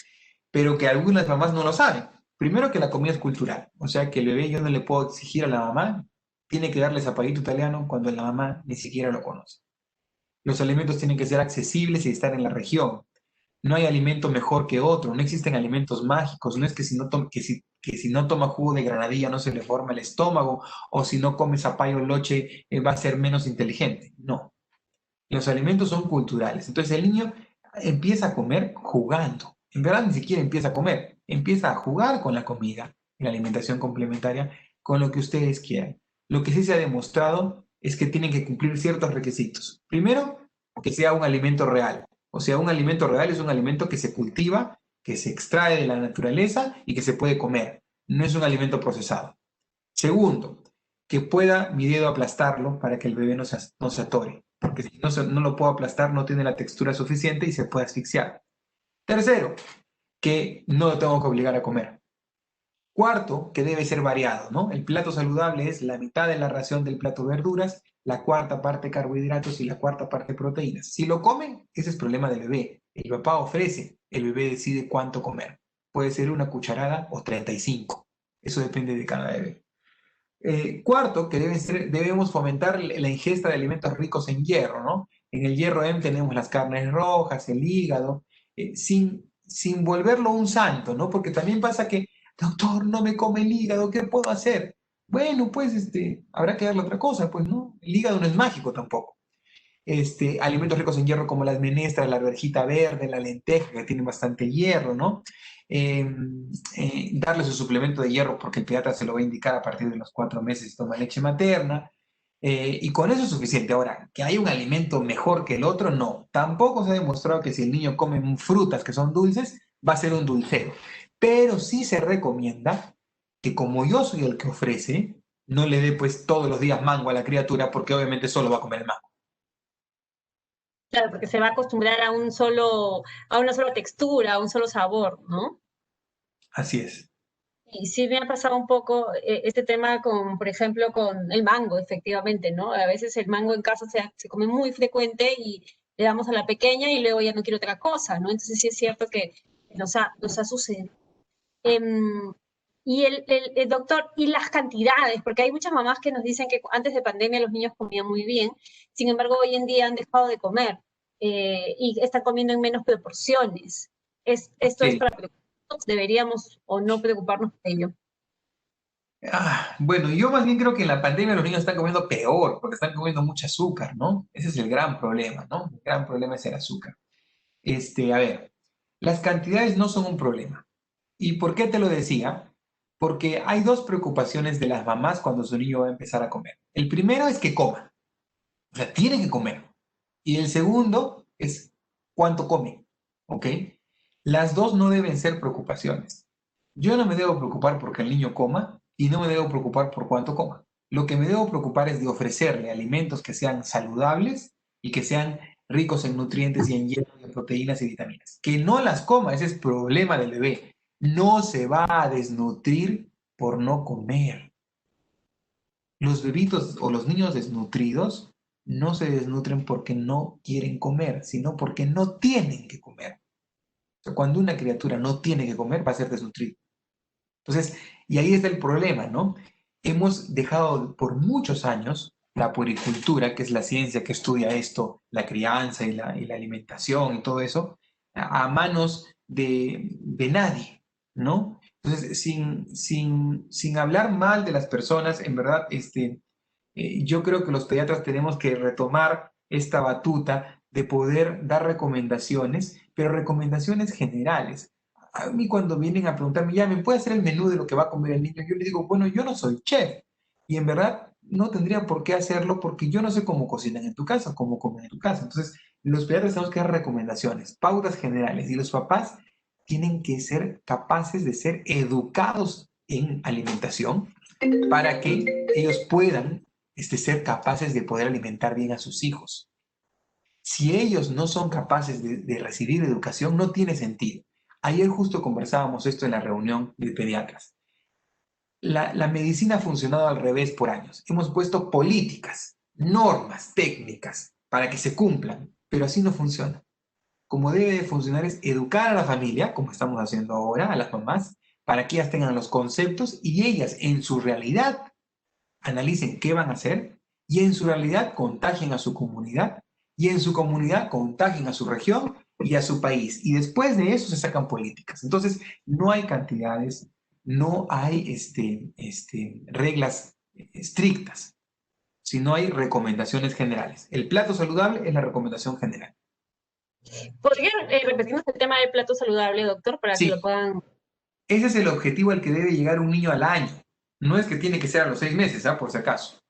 pero que algunas mamás no lo saben. Primero que la comida es cultural, o sea que el bebé yo no le puedo exigir a la mamá, tiene que darle zapallito italiano cuando la mamá ni siquiera lo conoce. Los alimentos tienen que ser accesibles y estar en la región. No hay alimento mejor que otro, no existen alimentos mágicos, no es que si no toma jugo de granadilla no se le forma el estómago o si no come zapallo loche va a ser menos inteligente. No, los alimentos son culturales. Entonces el niño empieza a comer jugando. En verdad ni siquiera empieza a comer, empieza a jugar con la comida, la alimentación complementaria, con lo que ustedes quieran. Lo que sí se ha demostrado es que tienen que cumplir ciertos requisitos. Primero, que sea un alimento real. O sea, un alimento real es un alimento que se cultiva, que se extrae de la naturaleza y que se puede comer. No es un alimento procesado. Segundo, que pueda mi dedo aplastarlo para que el bebé no se atore, porque si no lo puedo aplastar no tiene la textura suficiente y se puede asfixiar. Tercero, que no lo tengo que obligar a comer. Cuarto, que debe ser variado, ¿no? El plato saludable es la mitad de la ración del plato de verduras, la cuarta parte carbohidratos y la cuarta parte proteínas. Si lo comen, ese es problema del bebé. El papá ofrece, el bebé decide cuánto comer. Puede ser una cucharada o 35. Eso depende de cada bebé. Cuarto, que debemos fomentar la ingesta de alimentos ricos en hierro, ¿no? En el hierro M tenemos las carnes rojas, el hígado, sin volverlo un santo, ¿no? Porque también pasa que, doctor, no me come el hígado, ¿qué puedo hacer? Bueno, pues habrá que darle otra cosa, pues, ¿no? El hígado no es mágico tampoco. Alimentos ricos en hierro como las menestras, la arvejita verde, la lenteja, que tienen bastante hierro, ¿no? Eh, Darle su suplemento de hierro porque el pediatra se lo va a indicar a partir de los 4 meses si toma leche materna. Y con eso es suficiente. Ahora, que hay un alimento mejor que el otro, no. Tampoco se ha demostrado que si el niño come frutas que son dulces, va a ser un dulcero. Pero sí se recomienda que como yo soy el que ofrece, no le dé pues todos los días mango a la criatura porque obviamente solo va a comer el mango. Claro, porque se va a acostumbrar a una sola textura, a un solo sabor, ¿no? Así es. Y sí me ha pasado un poco este tema con, por ejemplo, con el mango, efectivamente, ¿no? A veces el mango en casa se come muy frecuente y le damos a la pequeña y luego ya no quiere otra cosa, ¿no? Entonces sí es cierto que nos ha sucedido. Em, y el doctor, y las cantidades, porque hay muchas mamás que nos dicen que antes de pandemia los niños comían muy bien, sin embargo hoy en día han dejado de comer y están comiendo en menos proporciones. Esto es Sí. para preocuparnos, deberíamos o no preocuparnos por ello. Bueno, yo más bien creo que en la pandemia los niños están comiendo peor, porque están comiendo mucho azúcar, ¿no? Ese es el gran problema, ¿no? El gran problema es el azúcar. A ver, las cantidades no son un problema. ¿Y por qué te lo decía? Porque hay dos preocupaciones de las mamás cuando su niño va a empezar a comer. El primero es que coma, o sea, tiene que comer. Y el segundo es cuánto come, ¿ok? Las dos no deben ser preocupaciones. Yo no me debo preocupar porque el niño coma y no me debo preocupar por cuánto coma. Lo que me debo preocupar es de ofrecerle alimentos que sean saludables y que sean ricos en nutrientes y en hierro, y en proteínas y vitaminas. Que no las coma, ese es problema del bebé. No se va a desnutrir por no comer. Los bebitos o los niños desnutridos no se desnutren porque no quieren comer, sino porque no tienen que comer. O sea, cuando una criatura no tiene que comer, va a ser desnutrida. Entonces, y ahí está el problema, ¿no? Hemos dejado por muchos años la puericultura, que es la ciencia que estudia esto, la crianza y la alimentación y todo eso, a manos de nadie, ¿no? Entonces, sin hablar mal de las personas, en verdad, yo creo que los pediatras tenemos que retomar esta batuta de poder dar recomendaciones, pero recomendaciones generales. A mí cuando vienen a preguntarme, ya, ¿me puede hacer el menú de lo que va a comer el niño? Yo les digo, bueno, yo no soy chef y en verdad no tendría por qué hacerlo porque yo no sé cómo cocinan en tu casa, cómo comen en tu casa. Entonces, los pediatras tenemos que dar recomendaciones, pautas generales y los papás tienen que ser capaces de ser educados en alimentación para que ellos puedan ser capaces de poder alimentar bien a sus hijos. Si ellos no son capaces de recibir educación, no tiene sentido. Ayer justo conversábamos esto en la reunión de pediatras. La medicina ha funcionado al revés por años. Hemos puesto políticas, normas, técnicas para que se cumplan, pero así no funciona. Como debe de funcionar es educar a la familia, como estamos haciendo ahora, a las mamás, para que ellas tengan los conceptos y ellas en su realidad analicen qué van a hacer y en su realidad contagien a su comunidad y en su comunidad contagien a su región y a su país. Y después de eso se sacan políticas. Entonces, no hay cantidades, no hay reglas estrictas, sino hay recomendaciones generales. El plato saludable es la recomendación general. ¿Podría repetirnos el tema del plato saludable, doctor, para que lo Sí, puedan... ese es el objetivo al que debe llegar un niño al año. No es que tiene que ser a los 6 meses, por si acaso.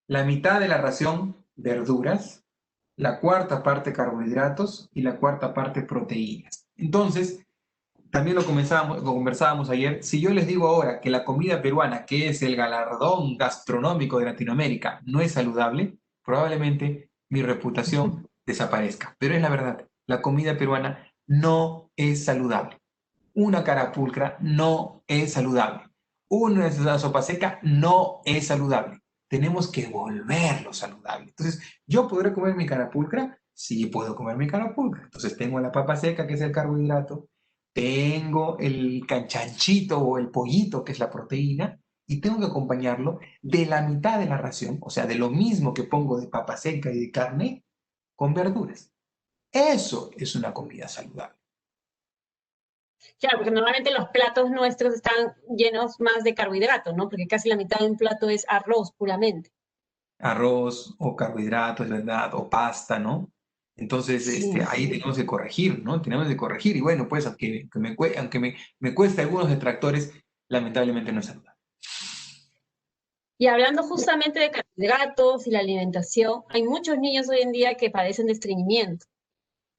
La mitad de la ración, verduras, la cuarta parte carbohidratos y la cuarta parte proteínas. Entonces, también lo conversábamos ayer, si yo les digo ahora que la comida peruana, que es el galardón gastronómico de Latinoamérica, no es saludable, probablemente mi reputación desaparezca. Pero es la verdad, la comida peruana no es saludable. Una carapulcra no es saludable. Una sopa seca no es saludable. Tenemos que volverlo saludable. Entonces, ¿yo podré comer mi carapulcra? Sí, puedo comer mi carapulcra. Entonces, tengo la papa seca, que es el carbohidrato, tengo el canchanchito o el pollito, que es la proteína, y tengo que acompañarlo de la mitad de la ración, o sea, de lo mismo que pongo de papa seca y de carne, con verduras. Eso es una comida saludable. Claro, porque normalmente los platos nuestros están llenos más de carbohidratos, ¿no? Porque casi la mitad de un plato es arroz puramente. Arroz o carbohidratos, ¿verdad? O pasta, ¿no? Entonces, Sí. ahí tenemos que corregir, ¿no? Tenemos que corregir. Y bueno, pues aunque me cueste algunos detractores, lamentablemente no es saludable. Y hablando justamente de carbohidratos y la alimentación, hay muchos niños hoy en día que padecen de estreñimiento.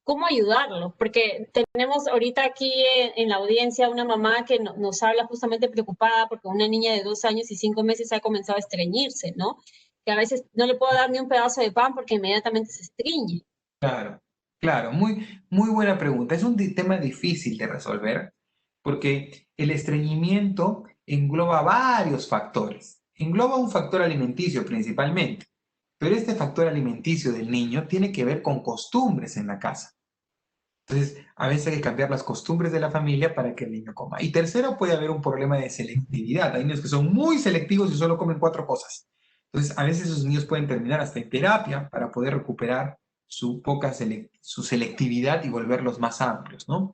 ¿Cómo ayudarlos? Porque tenemos ahorita aquí en la audiencia una mamá que nos habla justamente preocupada porque una niña de 2 años y 5 meses ha comenzado a estreñirse, ¿no? Que a veces no le puedo dar ni un pedazo de pan porque inmediatamente se estreñe. Claro, claro, muy, muy buena pregunta. Es un tema difícil de resolver porque el estreñimiento engloba varios factores. Engloba un factor alimenticio principalmente, pero este factor alimenticio del niño tiene que ver con costumbres en la casa. Entonces, a veces hay que cambiar las costumbres de la familia para que el niño coma. Y tercero, puede haber un problema de selectividad. Hay niños que son muy selectivos y solo comen 4 cosas. Entonces, a veces esos niños pueden terminar hasta en terapia para poder recuperar su selectividad y volverlos más amplios, ¿no?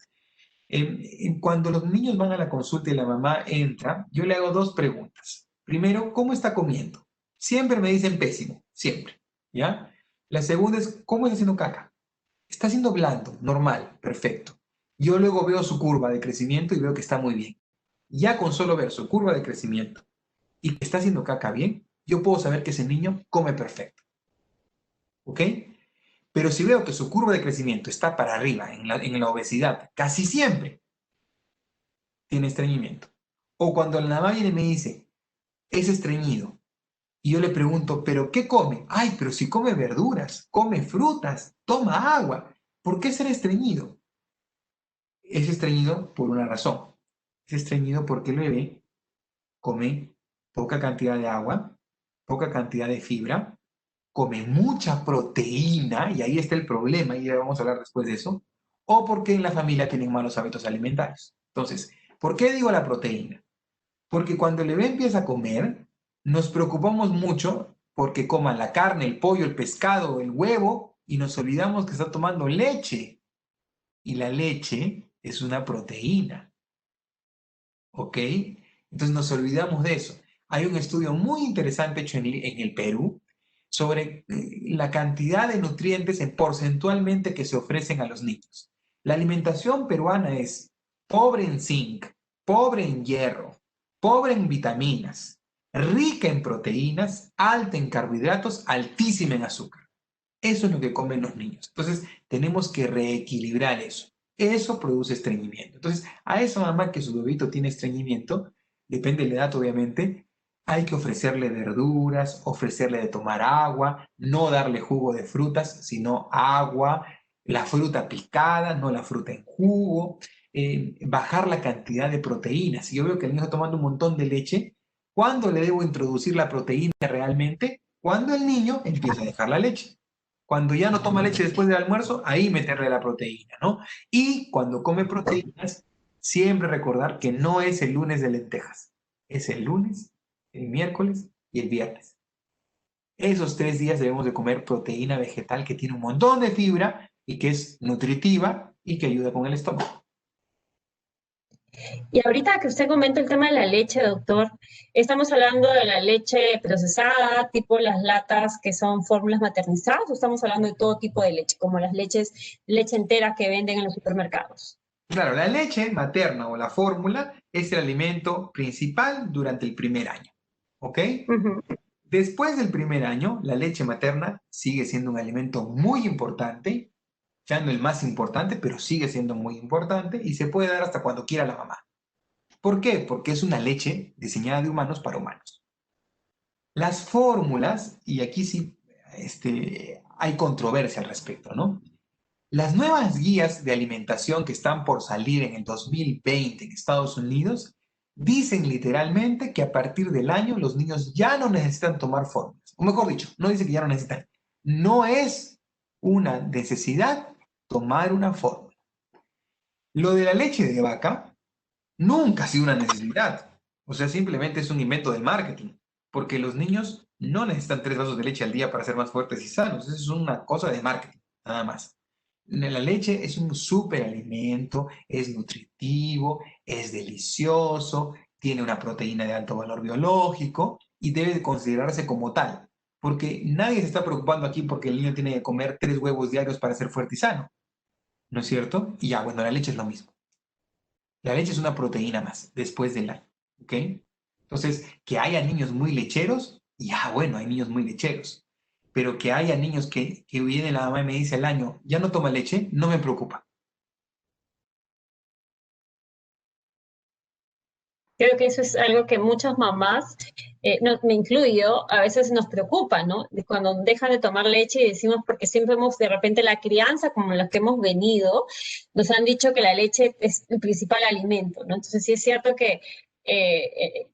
Cuando los niños van a la consulta y la mamá entra, yo le hago 2 preguntas. Primero, ¿cómo está comiendo? Siempre me dicen pésimo, siempre, ¿ya? La segunda es, ¿cómo está haciendo caca? Está siendo blando, normal, perfecto. Yo luego veo su curva de crecimiento y veo que está muy bien. Ya con solo ver su curva de crecimiento y que está haciendo caca bien, yo puedo saber que ese niño come perfecto. ¿Ok? Pero si veo que su curva de crecimiento está para arriba, en la obesidad, casi siempre tiene estreñimiento. O cuando la mamá viene y me dice, es estreñido, y yo le pregunto, ¿pero qué come? Ay, pero si come verduras, come frutas, toma agua, ¿por qué ser estreñido? Es estreñido por una razón. Es estreñido porque el bebé come poca cantidad de agua, poca cantidad de fibra come mucha proteína, y ahí está el problema, y ya vamos a hablar después de eso, o porque en la familia tienen malos hábitos alimentarios. Entonces, ¿por qué digo la proteína? Porque cuando el bebé empieza a comer, nos preocupamos mucho porque coma la carne, el pollo, el pescado, el huevo, y nos olvidamos que está tomando leche. Y la leche es una proteína, ¿ok? Entonces nos olvidamos de eso. Hay un estudio muy interesante hecho en el Perú sobre la cantidad de nutrientes porcentualmente que se ofrecen a los niños. La alimentación peruana es pobre en zinc, pobre en hierro, pobre en vitaminas, rica en proteínas, alta en carbohidratos, altísima en azúcar. Eso es lo que comen los niños. Entonces, tenemos que reequilibrar eso. Eso produce estreñimiento. Entonces, a esa mamá que su bebito tiene estreñimiento, depende de la edad, obviamente, hay que ofrecerle verduras, ofrecerle de tomar agua, no darle jugo de frutas, sino agua, la fruta picada, no la fruta en jugo, bajar la cantidad de proteínas. Si yo veo que el niño está tomando un montón de leche, ¿cuándo le debo introducir la proteína realmente? Cuando el niño empieza a dejar la leche. Cuando ya no toma leche después del almuerzo, ahí meterle la proteína, ¿no? Y cuando come proteínas, siempre recordar que no es el lunes de lentejas, es el lunes, el miércoles y el viernes. Esos 3 días debemos de comer proteína vegetal que tiene un montón de fibra y que es nutritiva y que ayuda con el estómago. Y ahorita que usted comenta el tema de la leche, doctor, ¿estamos hablando de la leche procesada, tipo las latas que son fórmulas maternizadas, o estamos hablando de todo tipo de leche, como las leche entera que venden en los supermercados? Claro, la leche materna o la fórmula es el alimento principal durante el primer año, ¿ok? Ujú. Después del primer año, la leche materna sigue siendo un alimento muy importante, ya no el más importante, pero sigue siendo muy importante y se puede dar hasta cuando quiera la mamá. ¿Por qué? Porque es una leche diseñada de humanos para humanos. Las fórmulas, y aquí sí hay controversia al respecto, ¿no? Las nuevas guías de alimentación que están por salir en el 2020 en Estados Unidos dicen literalmente que a partir del año los niños ya no necesitan tomar fórmulas. O mejor dicho, no dice que ya no necesitan. No es una necesidad tomar una fórmula. Lo de la leche de vaca nunca ha sido una necesidad. O sea, simplemente es un invento del marketing. Porque los niños no necesitan 3 vasos de leche al día para ser más fuertes y sanos. Eso es una cosa de marketing, nada más. La leche es un superalimento, es nutritivo, es delicioso, tiene una proteína de alto valor biológico y debe considerarse como tal. Porque nadie se está preocupando aquí porque el niño tiene que comer 3 huevos diarios para ser fuerte y sano. ¿No es cierto? Y ya, bueno, la leche es lo mismo. La leche es una proteína más después del año, ¿ok? Entonces, que haya niños muy lecheros, ya, bueno, hay niños muy lecheros. Pero que haya niños que viene la mamá y me dice al año, ya no toma leche, no me preocupa. Creo que eso es algo que muchas mamás, me incluyo, a veces nos preocupa, ¿no? De cuando dejan de tomar leche y decimos, porque siempre hemos, de repente, la crianza, como en la que hemos venido, nos han dicho que la leche es el principal alimento, ¿no? Entonces sí es cierto que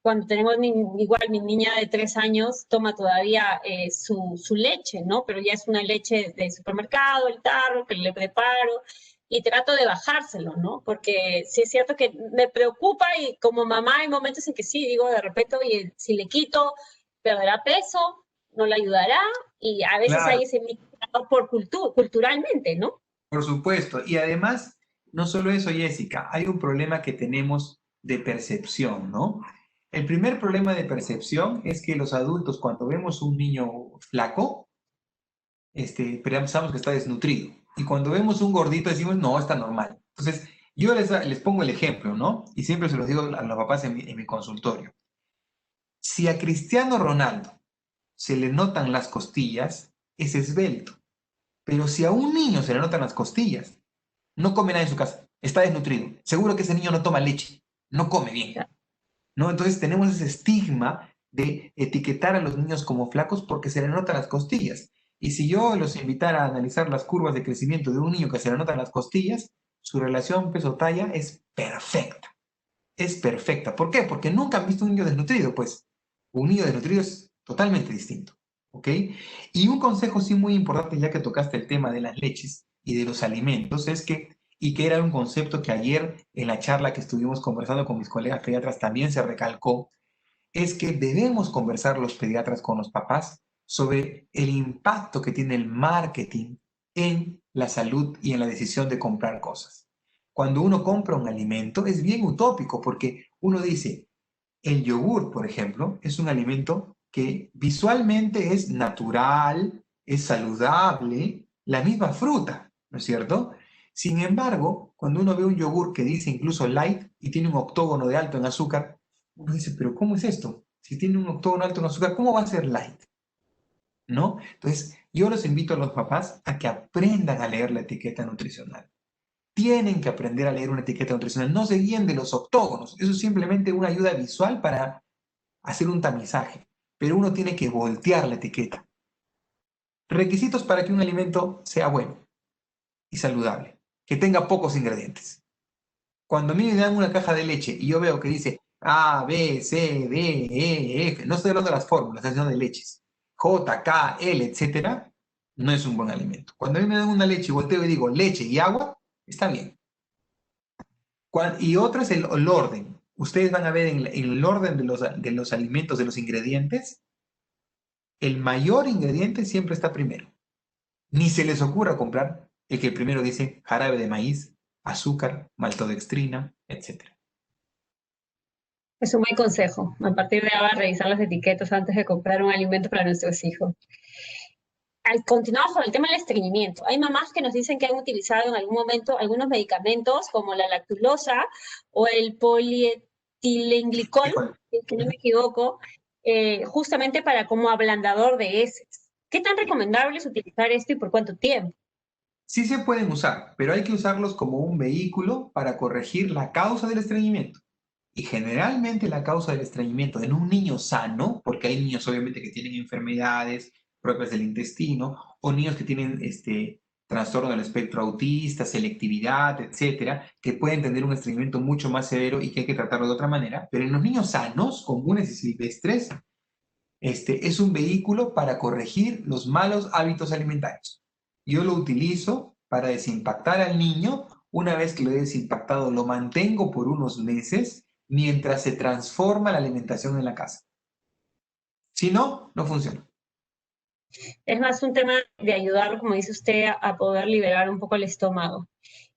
cuando tenemos igual mi niña de 3 años toma todavía su leche, ¿no? Pero ya es una leche de supermercado, el tarro que le preparo y trato de bajárselo, ¿no? Porque sí es cierto que me preocupa y como mamá hay momentos en que sí, digo de repente, oye, si le quito, perderá peso, no le ayudará y a veces Claro, hay ese mito por culturalmente, ¿no? por supuesto. Y además, no solo eso, Jessica, hay un problema que tenemos de percepción, ¿no? El primer problema de percepción es que los adultos, cuando vemos un niño flaco, pensamos que está desnutrido. Y cuando vemos un gordito decimos, no, está normal. Entonces, yo les pongo el ejemplo, ¿no? Y siempre se los digo a los papás en mi consultorio. Si a Cristiano Ronaldo se le notan las costillas, es esbelto. Pero si a un niño se le notan las costillas, no come nada en su casa, está desnutrido. Seguro que ese niño no toma leche, no come bien, ¿no? Entonces tenemos ese estigma de etiquetar a los niños como flacos porque se le notan las costillas. Y si yo los invitara a analizar las curvas de crecimiento de un niño que se le notan las costillas, su relación peso-talla es perfecta. Es perfecta. ¿Por qué? Porque nunca han visto un niño desnutrido, pues un niño desnutrido es totalmente distinto. ¿ok? Y un consejo sí muy importante, ya que tocaste el tema de las leches y de los alimentos, es que, y que era un concepto que ayer en la charla que estuvimos conversando con mis colegas pediatras también se recalcó, es que debemos conversar los pediatras con los papás sobre el impacto que tiene el marketing en la salud y en la decisión de comprar cosas. Cuando uno compra un alimento es bien utópico porque uno dice, el yogur, por ejemplo, es un alimento que visualmente es natural, es saludable, la misma fruta, ¿no es cierto? Sin embargo, cuando uno ve un yogur que dice incluso light y tiene un octógono de alto en azúcar, uno dice, pero ¿cómo es esto? Si tiene un octógono alto en azúcar, ¿cómo va a ser light? ¿No? Entonces, yo los invito a los papás a que aprendan a leer la etiqueta nutricional. Tienen que aprender a leer una etiqueta nutricional. No se guíen de los octógonos. Eso es simplemente una ayuda visual para hacer un tamizaje. Pero uno tiene que voltear la etiqueta. Requisitos para que un alimento sea bueno y saludable. Que tenga pocos ingredientes. Cuando a mí me dan una caja de leche y yo veo que dice A, B, C, D, E, F, no estoy hablando de las fórmulas, estoy hablando de leches, J, K, L, etcétera, no es un buen alimento. Cuando a mí me dan una leche y volteo y digo leche y agua, está bien. Y otro es el orden. Ustedes van a ver en el orden de los alimentos, de los ingredientes, el mayor ingrediente siempre está primero. Ni se les ocurra comprar el que primero dice jarabe de maíz, azúcar, maltodextrina, etcétera. Es un buen consejo. A partir de ahora, revisar las etiquetas antes de comprar un alimento para nuestros hijos. Continuamos con el tema del estreñimiento. Hay mamás que nos dicen que han utilizado en algún momento algunos medicamentos como la lactulosa o el polietilenglicol, si no me equivoco, justamente para como ablandador de heces. ¿Qué tan recomendable es utilizar esto y por cuánto tiempo? Sí se pueden usar, pero hay que usarlos como un vehículo para corregir la causa del estreñimiento. Y generalmente la causa del estreñimiento en un niño sano, porque hay niños obviamente que tienen enfermedades propias del intestino, o niños que tienen trastorno del espectro autista, selectividad, etcétera, que pueden tener un estreñimiento mucho más severo y que hay que tratarlo de otra manera. Pero en los niños sanos, comunes y silvestres, es un vehículo para corregir los malos hábitos alimentarios. Yo lo utilizo para desimpactar al niño. Una vez que lo he desimpactado, lo mantengo por unos meses mientras se transforma la alimentación en la casa. Si no, no funciona. Es más un tema de ayudar, como dice usted, a poder liberar un poco el estómago.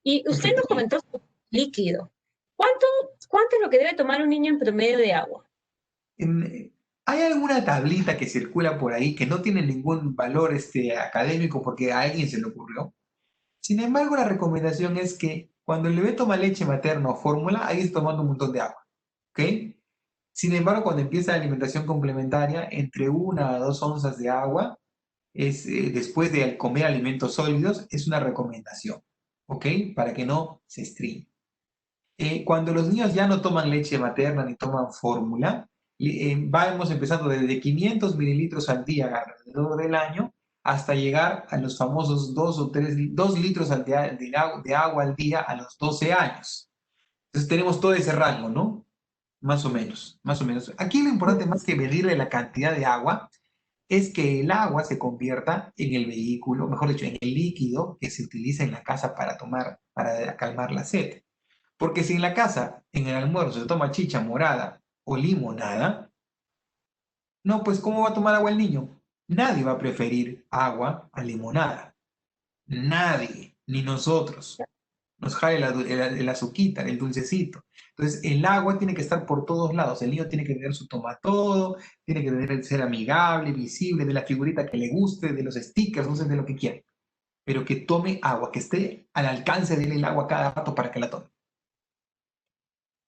Y usted nos comentó sobre líquido. ¿Cuánto, ¿Cuánto es lo que debe tomar un niño en promedio de agua? Hay alguna tablita que circula por ahí que no tiene ningún valor académico porque a alguien se le ocurrió. Sin embargo, la recomendación es que cuando el bebé toma leche materna o fórmula, ahí está tomando un montón de agua. ¿Ok? Sin embargo, cuando empieza la alimentación complementaria, entre 1 a 2 onzas de agua, después de comer alimentos sólidos, es una recomendación. ¿Ok? Para que no se estríe. Cuando los niños ya no toman leche materna ni toman fórmula, vamos empezando desde 500 mililitros al día alrededor del año hasta llegar a los famosos 2 litros de agua al día a los 12 años. Entonces tenemos todo ese rango, ¿no? Más o menos, más o menos. Aquí lo importante más que medirle la cantidad de agua es que el agua se convierta en el vehículo, mejor dicho, en el líquido que se utiliza en la casa para tomar, para calmar la sed. Porque si en la casa, en el almuerzo, se toma chicha morada o limonada, no, pues ¿cómo va a tomar agua el niño? Nadie va a preferir agua a limonada. Nadie, ni nosotros. Nos jale el azuquita, el dulcecito. Entonces, el agua tiene que estar por todos lados. El niño tiene que tener su toma todo, tiene que ser amigable, visible, de la figurita que le guste, de los stickers, no sé, de lo que quiera. Pero que tome agua, que esté al alcance de él el agua cada rato para que la tome.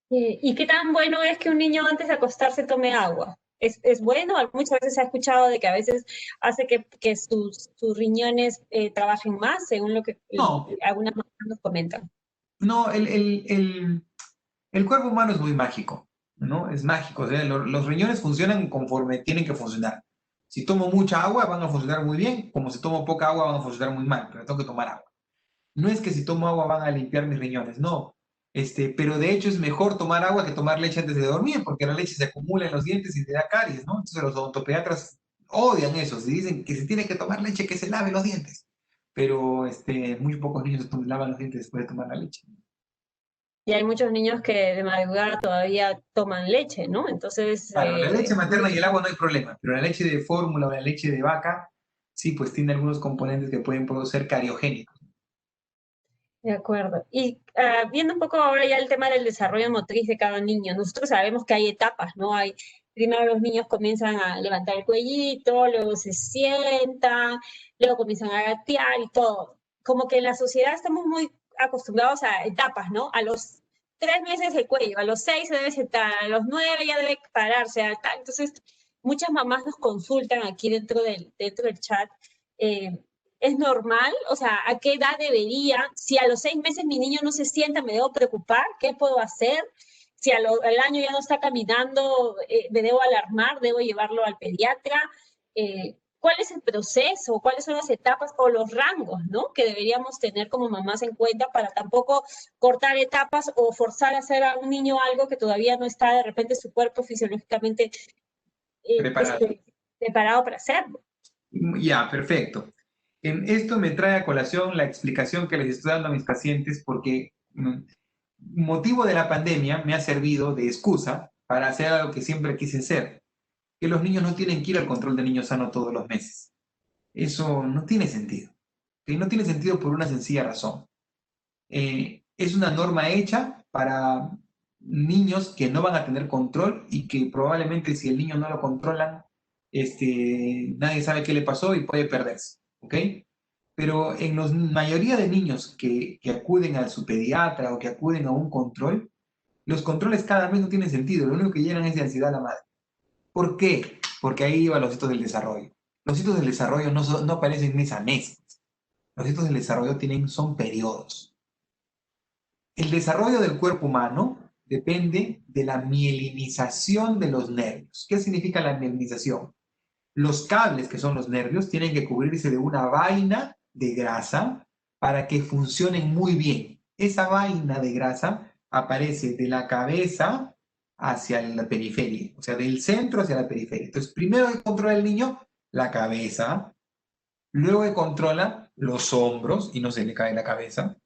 ¿Y qué tan bueno es que un niño antes de acostarse tome agua? Es bueno? Muchas veces se ha escuchado de que a veces hace que sus riñones trabajen más, según lo que No, algunas mamás nos comentan. no, el cuerpo humano es muy mágico, ¿no? Es mágico, o sea, los riñones funcionan conforme tienen que funcionar. Si tomo mucha agua van a funcionar muy bien, como si tomo poca agua van a funcionar muy mal, pero tengo que tomar agua. No es que si tomo agua van a limpiar mis riñones, no. Pero de hecho es mejor tomar agua que tomar leche antes de dormir, porque la leche se acumula en los dientes y te da caries, ¿no? Entonces los odontopediatras odian eso, si dicen que se tiene que tomar leche, que se lave los dientes. Pero muy pocos niños lavan los dientes después de tomar la leche. Y hay muchos niños que de madrugada todavía toman leche, ¿no? Entonces, Claro, la leche materna y el agua no hay problema, pero la leche de fórmula o la leche de vaca, sí, pues tiene algunos componentes que pueden ser cariogénicos. de acuerdo. Y viendo un poco ahora ya el tema del desarrollo motriz de cada niño, nosotros sabemos que hay etapas, ¿no? Primero los niños comienzan a levantar el cuellito, luego se sientan, luego comienzan a gatear y todo. Como que en la sociedad estamos muy acostumbrados a etapas, ¿no? A los 3 meses el cuello, a los 6 se debe sentar, a los 9 ya debe pararse, tal. Entonces, muchas mamás nos consultan aquí dentro del chat. eh, ¿Es normal? O sea, ¿a qué edad debería? Si a los 6 meses mi niño no se sienta, ¿me debo preocupar? ¿Qué puedo hacer? Si al año ya no está caminando, ¿me debo alarmar? ¿Debo llevarlo al pediatra? ¿Cuál es el proceso? ¿Cuáles son las etapas o los rangos, ¿no? Que deberíamos tener como mamás en cuenta para tampoco cortar etapas o forzar a hacer a un niño algo que todavía no está de repente su cuerpo fisiológicamente Preparado. preparado para hacerlo. Ya, perfecto. Esto me trae a colación la explicación que les estoy dando a mis pacientes porque motivo de la pandemia me ha servido de excusa para hacer algo que siempre quise hacer, que los niños no tienen que ir al control de niño sano todos los meses. Eso no tiene sentido. Y no tiene sentido por una sencilla razón. Es una norma hecha para niños que no van a tener control y que probablemente si el niño no lo controlan, nadie sabe qué le pasó y puede perderse, ¿ok? Pero en la mayoría de niños que acuden a su pediatra o que acuden a un control, los controles cada mes no tienen sentido, lo único que llenan es de ansiedad a la madre. ¿Por qué? Porque ahí iban los hitos del desarrollo. Los hitos del desarrollo no aparecen mes a mes. Los hitos del desarrollo son periodos. El desarrollo del cuerpo humano depende de la mielinización de los nervios. ¿Qué significa la mielinización? Los cables, que son los nervios, tienen que cubrirse de una vaina de grasa para que funcionen muy bien. Esa vaina de grasa aparece de la cabeza hacia la periferia, o sea, del centro hacia la periferia. Entonces, primero que controla el niño la cabeza, luego que controla los hombros y no se le cae la cabeza,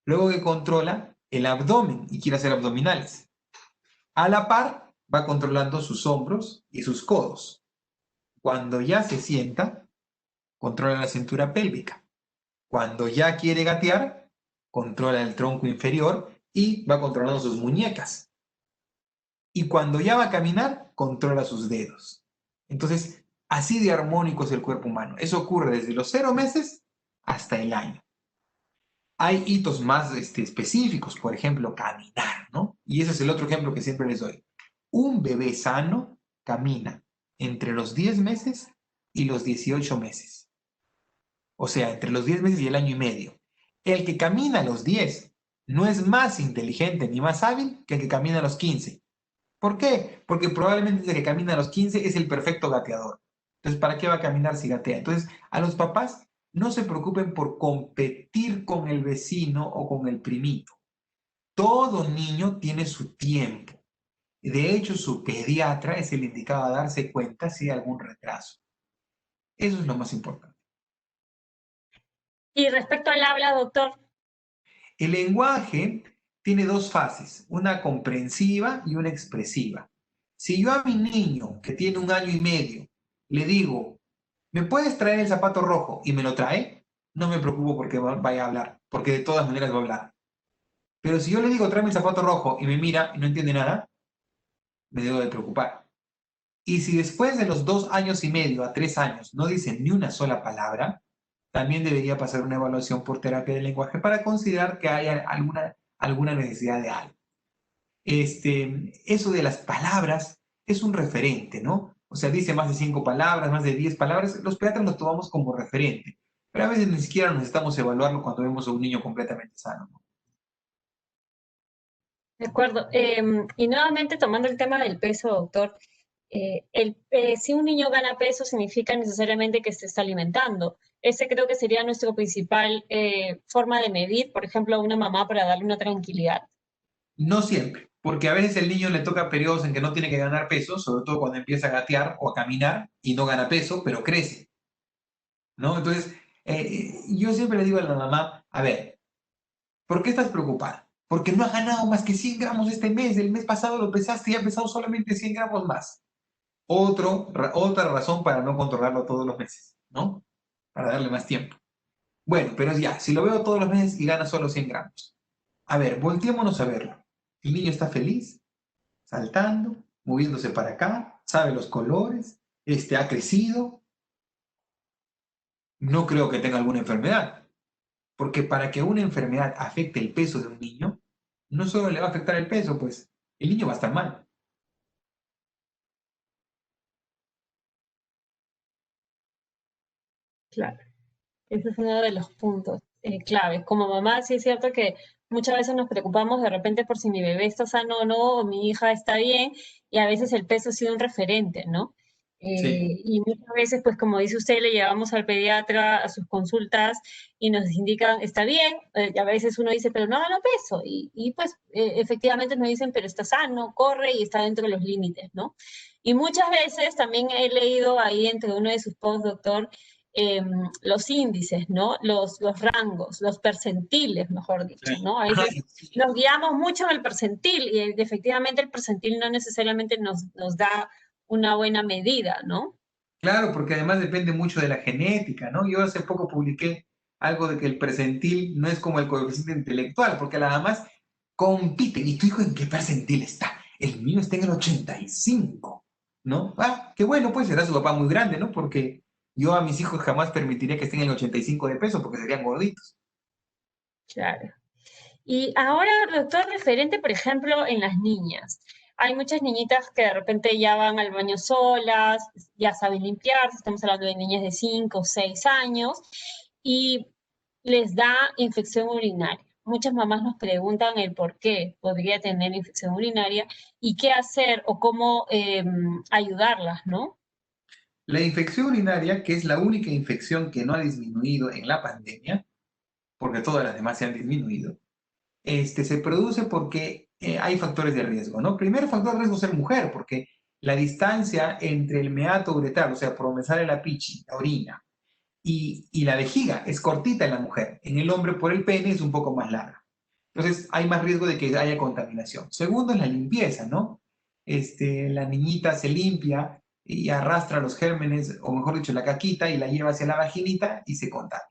luego que controla el abdomen y quiere hacer abdominales. A la par, va controlando sus hombros y sus codos. Cuando ya se sienta, controla la cintura pélvica. Cuando ya quiere gatear, controla el tronco inferior y va controlando sus muñecas. Y cuando ya va a caminar, controla sus dedos. Entonces, así de armónico es el cuerpo humano. Eso ocurre desde los 0 meses hasta el año. Hay hitos más específicos, por ejemplo, caminar, ¿no? Y ese es el otro ejemplo que siempre les doy. Un bebé sano camina entre los 10 meses y los 18 meses. O sea, entre los 10 meses y el año y medio. El que camina a los 10 no es más inteligente ni más hábil que el que camina a los 15. ¿Por qué? Porque probablemente el que camina a los 15 es el perfecto gateador. Entonces, ¿para qué va a caminar si gatea? Entonces, a los papás no se preocupen por competir con el vecino o con el primito. Todo niño tiene su tiempo. De hecho, su pediatra es el indicado a darse cuenta si hay algún retraso. Eso es lo más importante. Y respecto al habla, doctor. El lenguaje tiene dos fases, una comprensiva y una expresiva. Si yo a mi niño, que tiene 1 año y medio, le digo, ¿me puedes traer el zapato rojo? Y me lo trae, no me preocupo porque vaya a hablar, porque de todas maneras va a hablar. Pero si yo le digo, tráeme el zapato rojo y me mira y no entiende nada, me debo de preocupar. Y si después de los 2 años y medio a 3 años no dice ni una sola palabra, también debería pasar una evaluación por terapia del lenguaje para considerar que hay alguna necesidad de algo. Eso de las palabras es un referente, ¿no? O sea, dice más de 5 palabras, más de 10 palabras, los pediatras los tomamos como referente, pero a veces ni siquiera necesitamos evaluarlo cuando vemos a un niño completamente sano, ¿no? De acuerdo. Y nuevamente tomando el tema del peso, doctor, si un niño gana peso significa necesariamente que se está alimentando. Ese creo que sería nuestra principal forma de medir, por ejemplo, a una mamá para darle una tranquilidad. No siempre. porque a veces el niño le toca periodos en que no tiene que ganar peso, sobre todo cuando empieza a gatear o a caminar y no gana peso, pero crece, ¿no? Entonces, yo siempre le digo a la mamá, a ver, ¿por qué estás preocupada? Porque no has ganado más que 100 gramos este mes, el mes pasado lo pesaste y ha pesado solamente 100 gramos más. Otra razón para no controlarlo todos los meses, ¿no? Para darle más tiempo. Bueno, pero ya, si lo veo todos los meses y gana solo 100 gramos. A ver, volteémonos a verlo. El niño está feliz, saltando, moviéndose para acá, sabe los colores, ha crecido. No creo que tenga alguna enfermedad, porque para que una enfermedad afecte el peso de un niño, no solo le va a afectar el peso, pues el niño va a estar mal. Claro. Ese es uno de los puntos claves. Como mamá, sí es cierto que muchas veces nos preocupamos de repente por si mi bebé está sano o no, o mi hija está bien, y a veces el peso ha sido un referente, ¿no? Sí, Y muchas veces, pues como dice usted, le llevamos al pediatra a sus consultas y nos indican, está bien, y a veces uno dice, pero no ganó peso, y pues efectivamente nos dicen, pero está sano, corre y está dentro de los límites, ¿no? Y muchas veces también he leído ahí entre uno de sus posts, doctor, eh, los índices, ¿no? Los rangos, los percentiles, mejor dicho, sí. ¿no? A Ajá, veces nos guiamos mucho en el percentil y efectivamente el percentil no necesariamente nos da una buena medida, ¿no? claro, porque además depende mucho de la genética, ¿no? Yo hace poco publiqué algo de que el percentil no es como el coeficiente intelectual, porque las mamás compiten. ¿Y tu hijo en qué percentil está? El mío está en el 85, ¿no? Ah, qué bueno, pues será su papá muy grande, ¿no? Porque yo a mis hijos jamás permitiría que estén en el 85 de peso, porque serían gorditos. Claro. Y ahora, doctor, referente, por ejemplo, en las niñas. Hay muchas niñitas que de repente ya van al baño solas, ya saben limpiarse, estamos hablando de niñas de 5 o 6 años, y les da infección urinaria. Muchas mamás nos preguntan el por qué podría tener infección urinaria y qué hacer o cómo ayudarlas, ¿no? La infección urinaria, que es la única infección que no ha disminuido en la pandemia, porque todas las demás se han disminuido, se produce porque hay factores de riesgo, ¿no? Primer factor de riesgo es ser mujer, porque la distancia entre el meato uretral, o sea, por donde sale la pichi, la orina, y la vejiga es cortita en la mujer. En el hombre, por el pene, es un poco más larga. Entonces, hay más riesgo de que haya contaminación. Segundo es la limpieza, ¿no? La niñita se limpia y arrastra los gérmenes, o mejor dicho, la caquita, y la lleva hacia la vaginita y se contamina.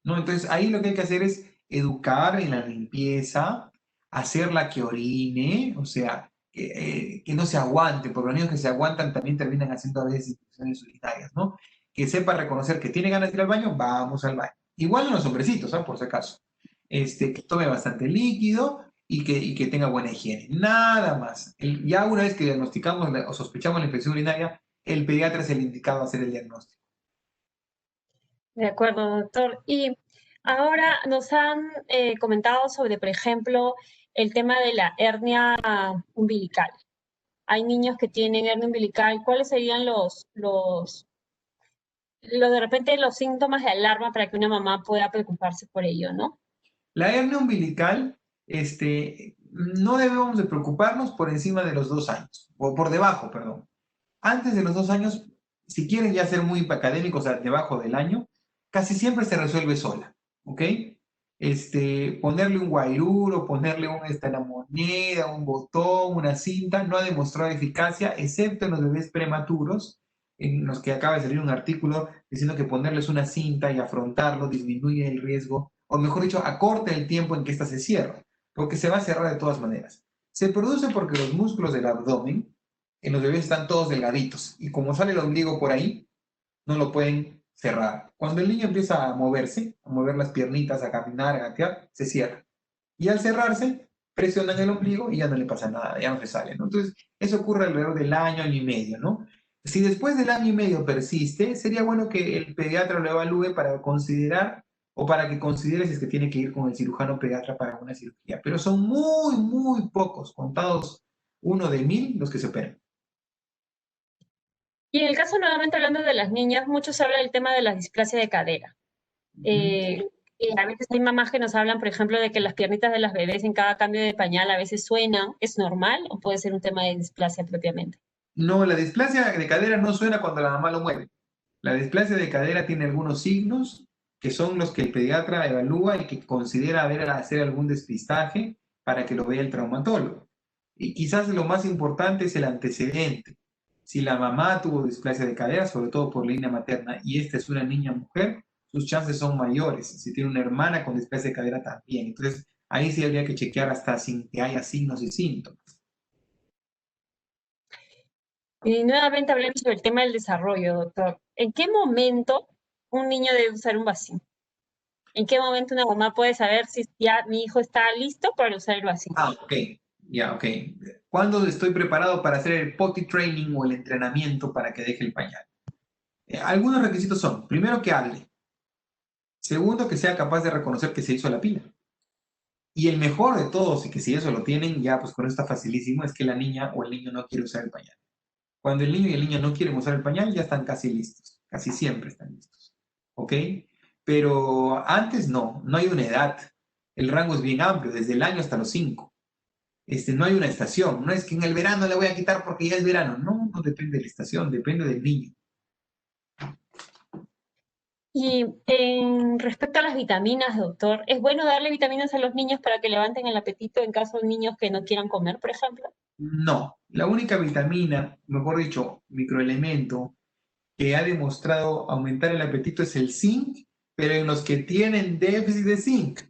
¿No? Entonces ahí lo que hay que hacer es educar en la limpieza, hacerla que orine, o sea, que no se aguante, porque los niños que se aguantan también terminan haciendo a veces infecciones urinarias, ¿no? Que sepa reconocer que tiene ganas de ir al baño, vamos al baño. Igual en los hombrecitos, ¿ah? Por si acaso. Que tome bastante líquido y que tenga buena higiene. Nada más. Ya una vez que diagnosticamos o sospechamos la infección urinaria, el pediatra es el indicado a hacer el diagnóstico. De acuerdo, doctor. Y ahora nos han comentado sobre, por ejemplo, el tema de la hernia umbilical. Hay niños que tienen hernia umbilical. ¿Cuáles serían de repente los síntomas de alarma para que una mamá pueda preocuparse por ello, ¿no? La hernia umbilical, no debemos de preocuparnos por encima de los 2 años, o por debajo, perdón. Antes de los 2 años, si quieren ya ser muy académicos, o sea, debajo del año, casi siempre se resuelve sola, ¿ok? Ponerle un guairuro, ponerle una moneda, un botón, una cinta, no ha demostrado eficacia, excepto en los bebés prematuros, en los que acaba de salir un artículo diciendo que ponerles una cinta y afrontarlo disminuye el riesgo, o mejor dicho, acorta el tiempo en que ésta se cierra, porque se va a cerrar de todas maneras. Se produce porque los músculos del abdomen en los bebés están todos delgaditos y como sale el ombligo por ahí, no lo pueden cerrar. Cuando el niño empieza a moverse, a mover las piernitas, a caminar, a gatear, se cierra. Y al cerrarse, presionan el ombligo y ya no le pasa nada, ya no se sale, ¿no? Entonces, eso ocurre alrededor del año, año y medio, ¿no? Si después del año y medio persiste, sería bueno que el pediatra lo evalúe para considerar o para que considere si es que tiene que ir con el cirujano pediatra para una cirugía. Pero son muy, muy pocos, contados 1 de 1000 los que se operan. Y en el caso, nuevamente hablando de las niñas, mucho se habla del tema de la displasia de cadera. Ujú. A veces hay mamás que nos hablan, por ejemplo, de que las piernitas de las bebés en cada cambio de pañal a veces suenan. ¿Es normal o puede ser un tema de displasia propiamente? No, la displasia de cadera no suena cuando la mamá lo mueve. La displasia de cadera tiene algunos signos que son los que el pediatra evalúa y que considera hacer algún despistaje para que lo vea el traumatólogo. Y quizás lo más importante es el antecedente. Si la mamá tuvo displasia de cadera, sobre todo por línea materna, y esta es una niña mujer, sus chances son mayores. Si tiene una hermana con displasia de cadera también. Entonces, ahí sí habría que chequear hasta sin que haya signos y síntomas. Y nuevamente hablando sobre el tema del desarrollo, doctor. ¿En qué momento un niño debe usar un vacío? ¿En qué momento una mamá puede saber si ya mi hijo está listo para usar el vacío? Ah, ok. Ya, ok. ¿Cuándo estoy preparado para hacer el potty training o el entrenamiento para que deje el pañal? Algunos requisitos son, primero, que hable. Segundo, que sea capaz de reconocer que se hizo la pila. Y el mejor de todos, y que si eso lo tienen, ya pues con esto está facilísimo, es que la niña o el niño no quiere usar el pañal. Cuando el niño y el niño no quieren usar el pañal, ya están casi listos. Casi siempre están listos. ¿Ok? Pero antes no hay una edad. El rango es bien amplio, desde el año hasta los 5. No hay una estación. No es que en el verano le voy a quitar porque ya es verano. No, no depende de la estación, depende del niño. Y en respecto a las vitaminas, doctor, ¿es bueno darle vitaminas a los niños para que levanten el apetito en caso de niños que no quieran comer, por ejemplo? No, la única vitamina, mejor dicho, microelemento que ha demostrado aumentar el apetito es el zinc, pero en los que tienen déficit de zinc,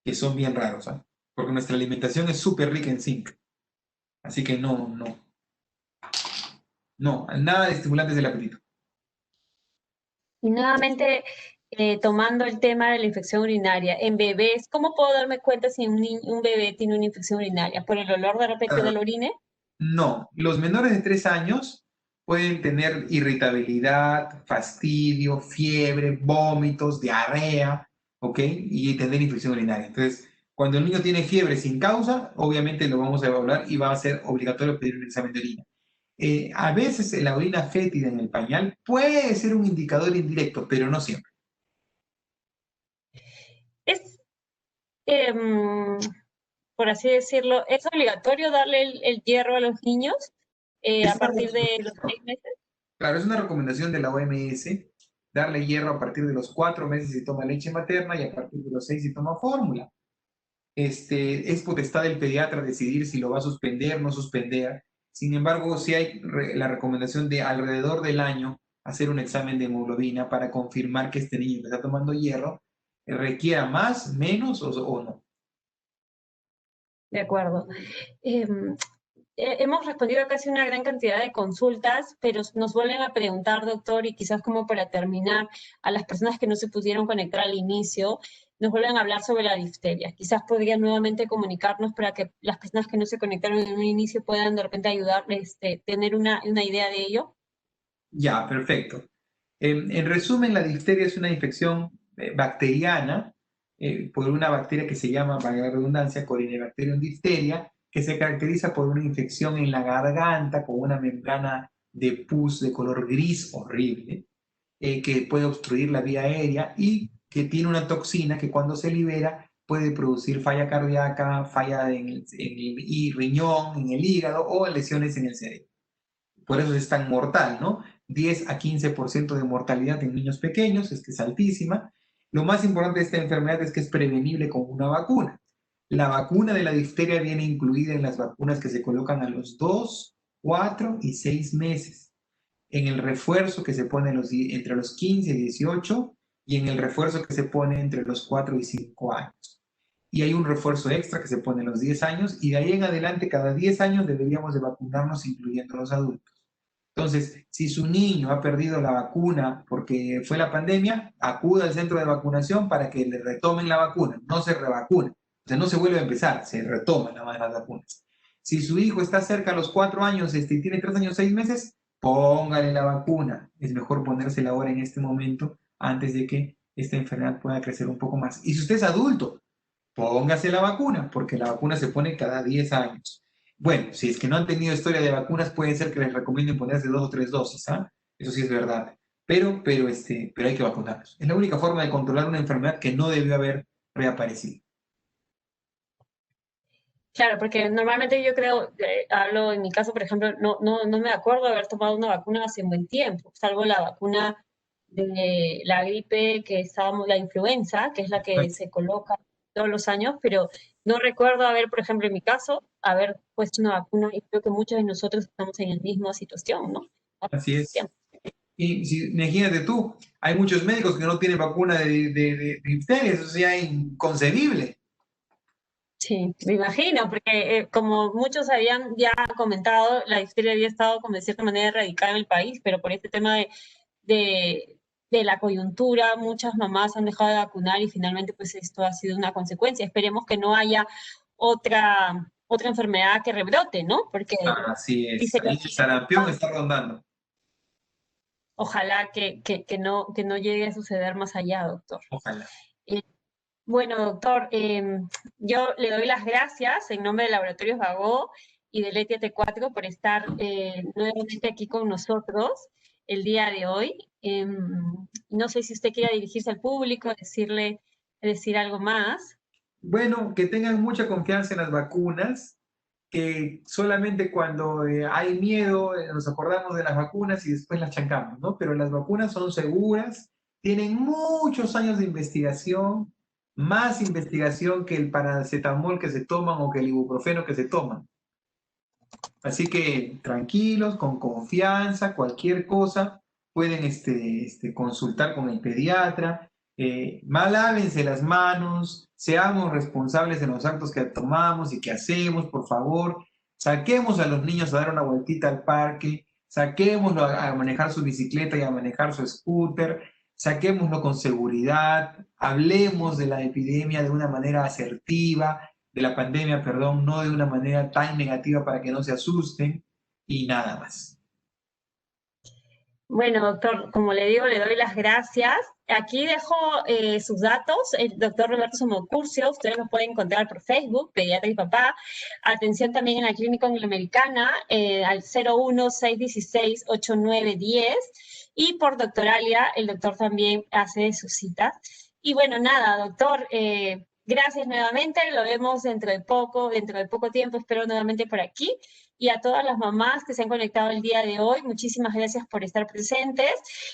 que son bien raros, ¿eh? Porque nuestra alimentación es súper rica en zinc. Así que no, nada de estimulantes del apetito. Y nuevamente, tomando el tema de la infección urinaria, en bebés, ¿cómo puedo darme cuenta si un bebé tiene una infección urinaria? ¿Por el olor de repente Ah, del orine? no, los menores de 3 años pueden tener irritabilidad, fastidio, fiebre, vómitos, diarrea, ¿ok? Y tener infección urinaria. Entonces, cuando el niño tiene fiebre sin causa, obviamente lo vamos a evaluar y va a ser obligatorio pedir un examen de orina. A veces la orina fétida en el pañal puede ser un indicador indirecto, pero no siempre. Es, em, por así decirlo, ¿es obligatorio darle el hierro a los niños Es a una partir de los recomendación. 6 meses? Claro, es una recomendación de la OMS darle hierro a partir de los 4 meses si toma leche materna y a partir de los 6 si toma fórmula. Es potestad del pediatra decidir si lo va a suspender o no suspender. Sin embargo, sí hay la recomendación de alrededor del año hacer un examen de hemoglobina para confirmar que este niño que está tomando hierro requiera más, menos o no. De acuerdo. Em, hemos respondido a casi una gran cantidad de consultas, pero nos vuelven a preguntar, doctor, y quizás como para terminar, a las personas que no se pudieron conectar al inicio, nos vuelven a hablar sobre la difteria. Quizás podrían nuevamente comunicarnos para que las personas que no se conectaron en un inicio puedan de repente ayudarles, tener una idea de ello. Ya, perfecto. En resumen, la difteria es una infección bacteriana por una bacteria que se llama, valga la redundancia, Corynebacterium diphtheria, que se caracteriza por una infección en la garganta con una membrana de pus de color gris horrible, que puede obstruir la vía aérea y que tiene una toxina que cuando se libera puede producir falla cardíaca, falla en el riñón, en el hígado o lesiones en el cerebro. Por eso es tan mortal, ¿no? 10 a 15% de mortalidad en niños pequeños, es que es altísima. Lo más importante de esta enfermedad es que es prevenible con una vacuna. La vacuna de la difteria viene incluida en las vacunas que se colocan a los 2, 4 y 6 meses, en el refuerzo que se pone entre los 15 y 18 y en el refuerzo que se pone entre los 4 y 5 años. Y hay un refuerzo extra que se pone a los 10 años y de ahí en adelante cada 10 años deberíamos de vacunarnos incluyendo los adultos. Entonces, si su niño ha perdido la vacuna porque fue la pandemia, acuda al centro de vacunación para que le retomen la vacuna, no se revacuna. O sea, no se vuelve a empezar, se retoman nada más las vacunas. Si su hijo está cerca a los 4 años y tiene 3 años, 6 meses, póngale la vacuna. Es mejor ponérsela ahora en este momento antes de que esta enfermedad pueda crecer un poco más. Y si usted es adulto, póngase la vacuna, porque la vacuna se pone cada 10 años. Bueno, si es que no han tenido historia de vacunas, puede ser que les recomienden ponerse 2 o 3 dosis, ¿ah? Eso sí es verdad. pero hay que vacunarlos. Es la única forma de controlar una enfermedad que no debió haber reaparecido. Claro, porque normalmente yo creo, hablo en mi caso, por ejemplo, no me acuerdo de haber tomado una vacuna hace un buen tiempo, salvo la vacuna de la gripe que estábamos, la influenza, que es la que se coloca todos los años, pero no recuerdo haber, por ejemplo, en mi caso, haber puesto una vacuna y creo que muchos de nosotros estamos en la misma situación, ¿no? Así es. Y imagínate tú, hay muchos médicos que no tienen vacuna de difteria, eso sería inconcebible. Sí, me imagino, porque como muchos habían ya comentado, la difteria había estado como de cierta manera erradicada en el país, pero por este tema de, de la coyuntura, muchas mamás han dejado de vacunar y finalmente pues esto ha sido una consecuencia. Esperemos que no haya otra enfermedad que rebrote, ¿no? Porque Así es, dice, ahí el sarampión está rondando. ojalá que no llegue a suceder más allá, doctor. Ojalá. Eh, Bueno, doctor, yo le doy las gracias en nombre de Laboratorios Vago y del ETT4 por estar nuevamente aquí con nosotros el día de hoy. No sé si usted quiera dirigirse al público, decir algo más. Bueno, que tengan mucha confianza en las vacunas, que solamente cuando hay miedo nos acordamos de las vacunas y después las chancamos, ¿no? Pero las vacunas son seguras, tienen muchos años de investigación, más investigación que el paracetamol que se toman o que el ibuprofeno que se toman. Así que tranquilos, con confianza, cualquier cosa, pueden consultar con el pediatra. Lávense las manos, seamos responsables de los actos que tomamos y que hacemos, por favor. Saquemos a los niños a dar una vueltita al parque, saquémoslo a manejar su bicicleta y a manejar su scooter, saquémoslo con seguridad, hablemos de la epidemia de una manera asertiva, de la pandemia, perdón, no de una manera tan negativa para que no se asusten y nada más. Bueno, doctor, como le digo, le doy las gracias. Aquí dejo sus datos, el doctor Roberto Somocurcio, ustedes lo pueden encontrar por Facebook, Pediatra y Papá. Atención también en la Clínica Angloamericana al 01-616-8910. Y por Doctoralia, el doctor también hace sus citas. Y bueno, nada, doctor, gracias nuevamente, lo vemos dentro de poco tiempo, espero nuevamente por aquí. Y a todas las mamás que se han conectado el día de hoy, muchísimas gracias por estar presentes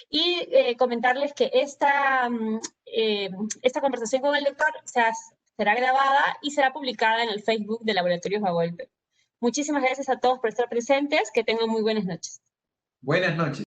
y comentarles que esta conversación con el doctor será grabada y será publicada en el Facebook de Laboratorios Bagolte. Muchísimas gracias a todos por estar presentes, que tengan muy buenas noches. Buenas noches.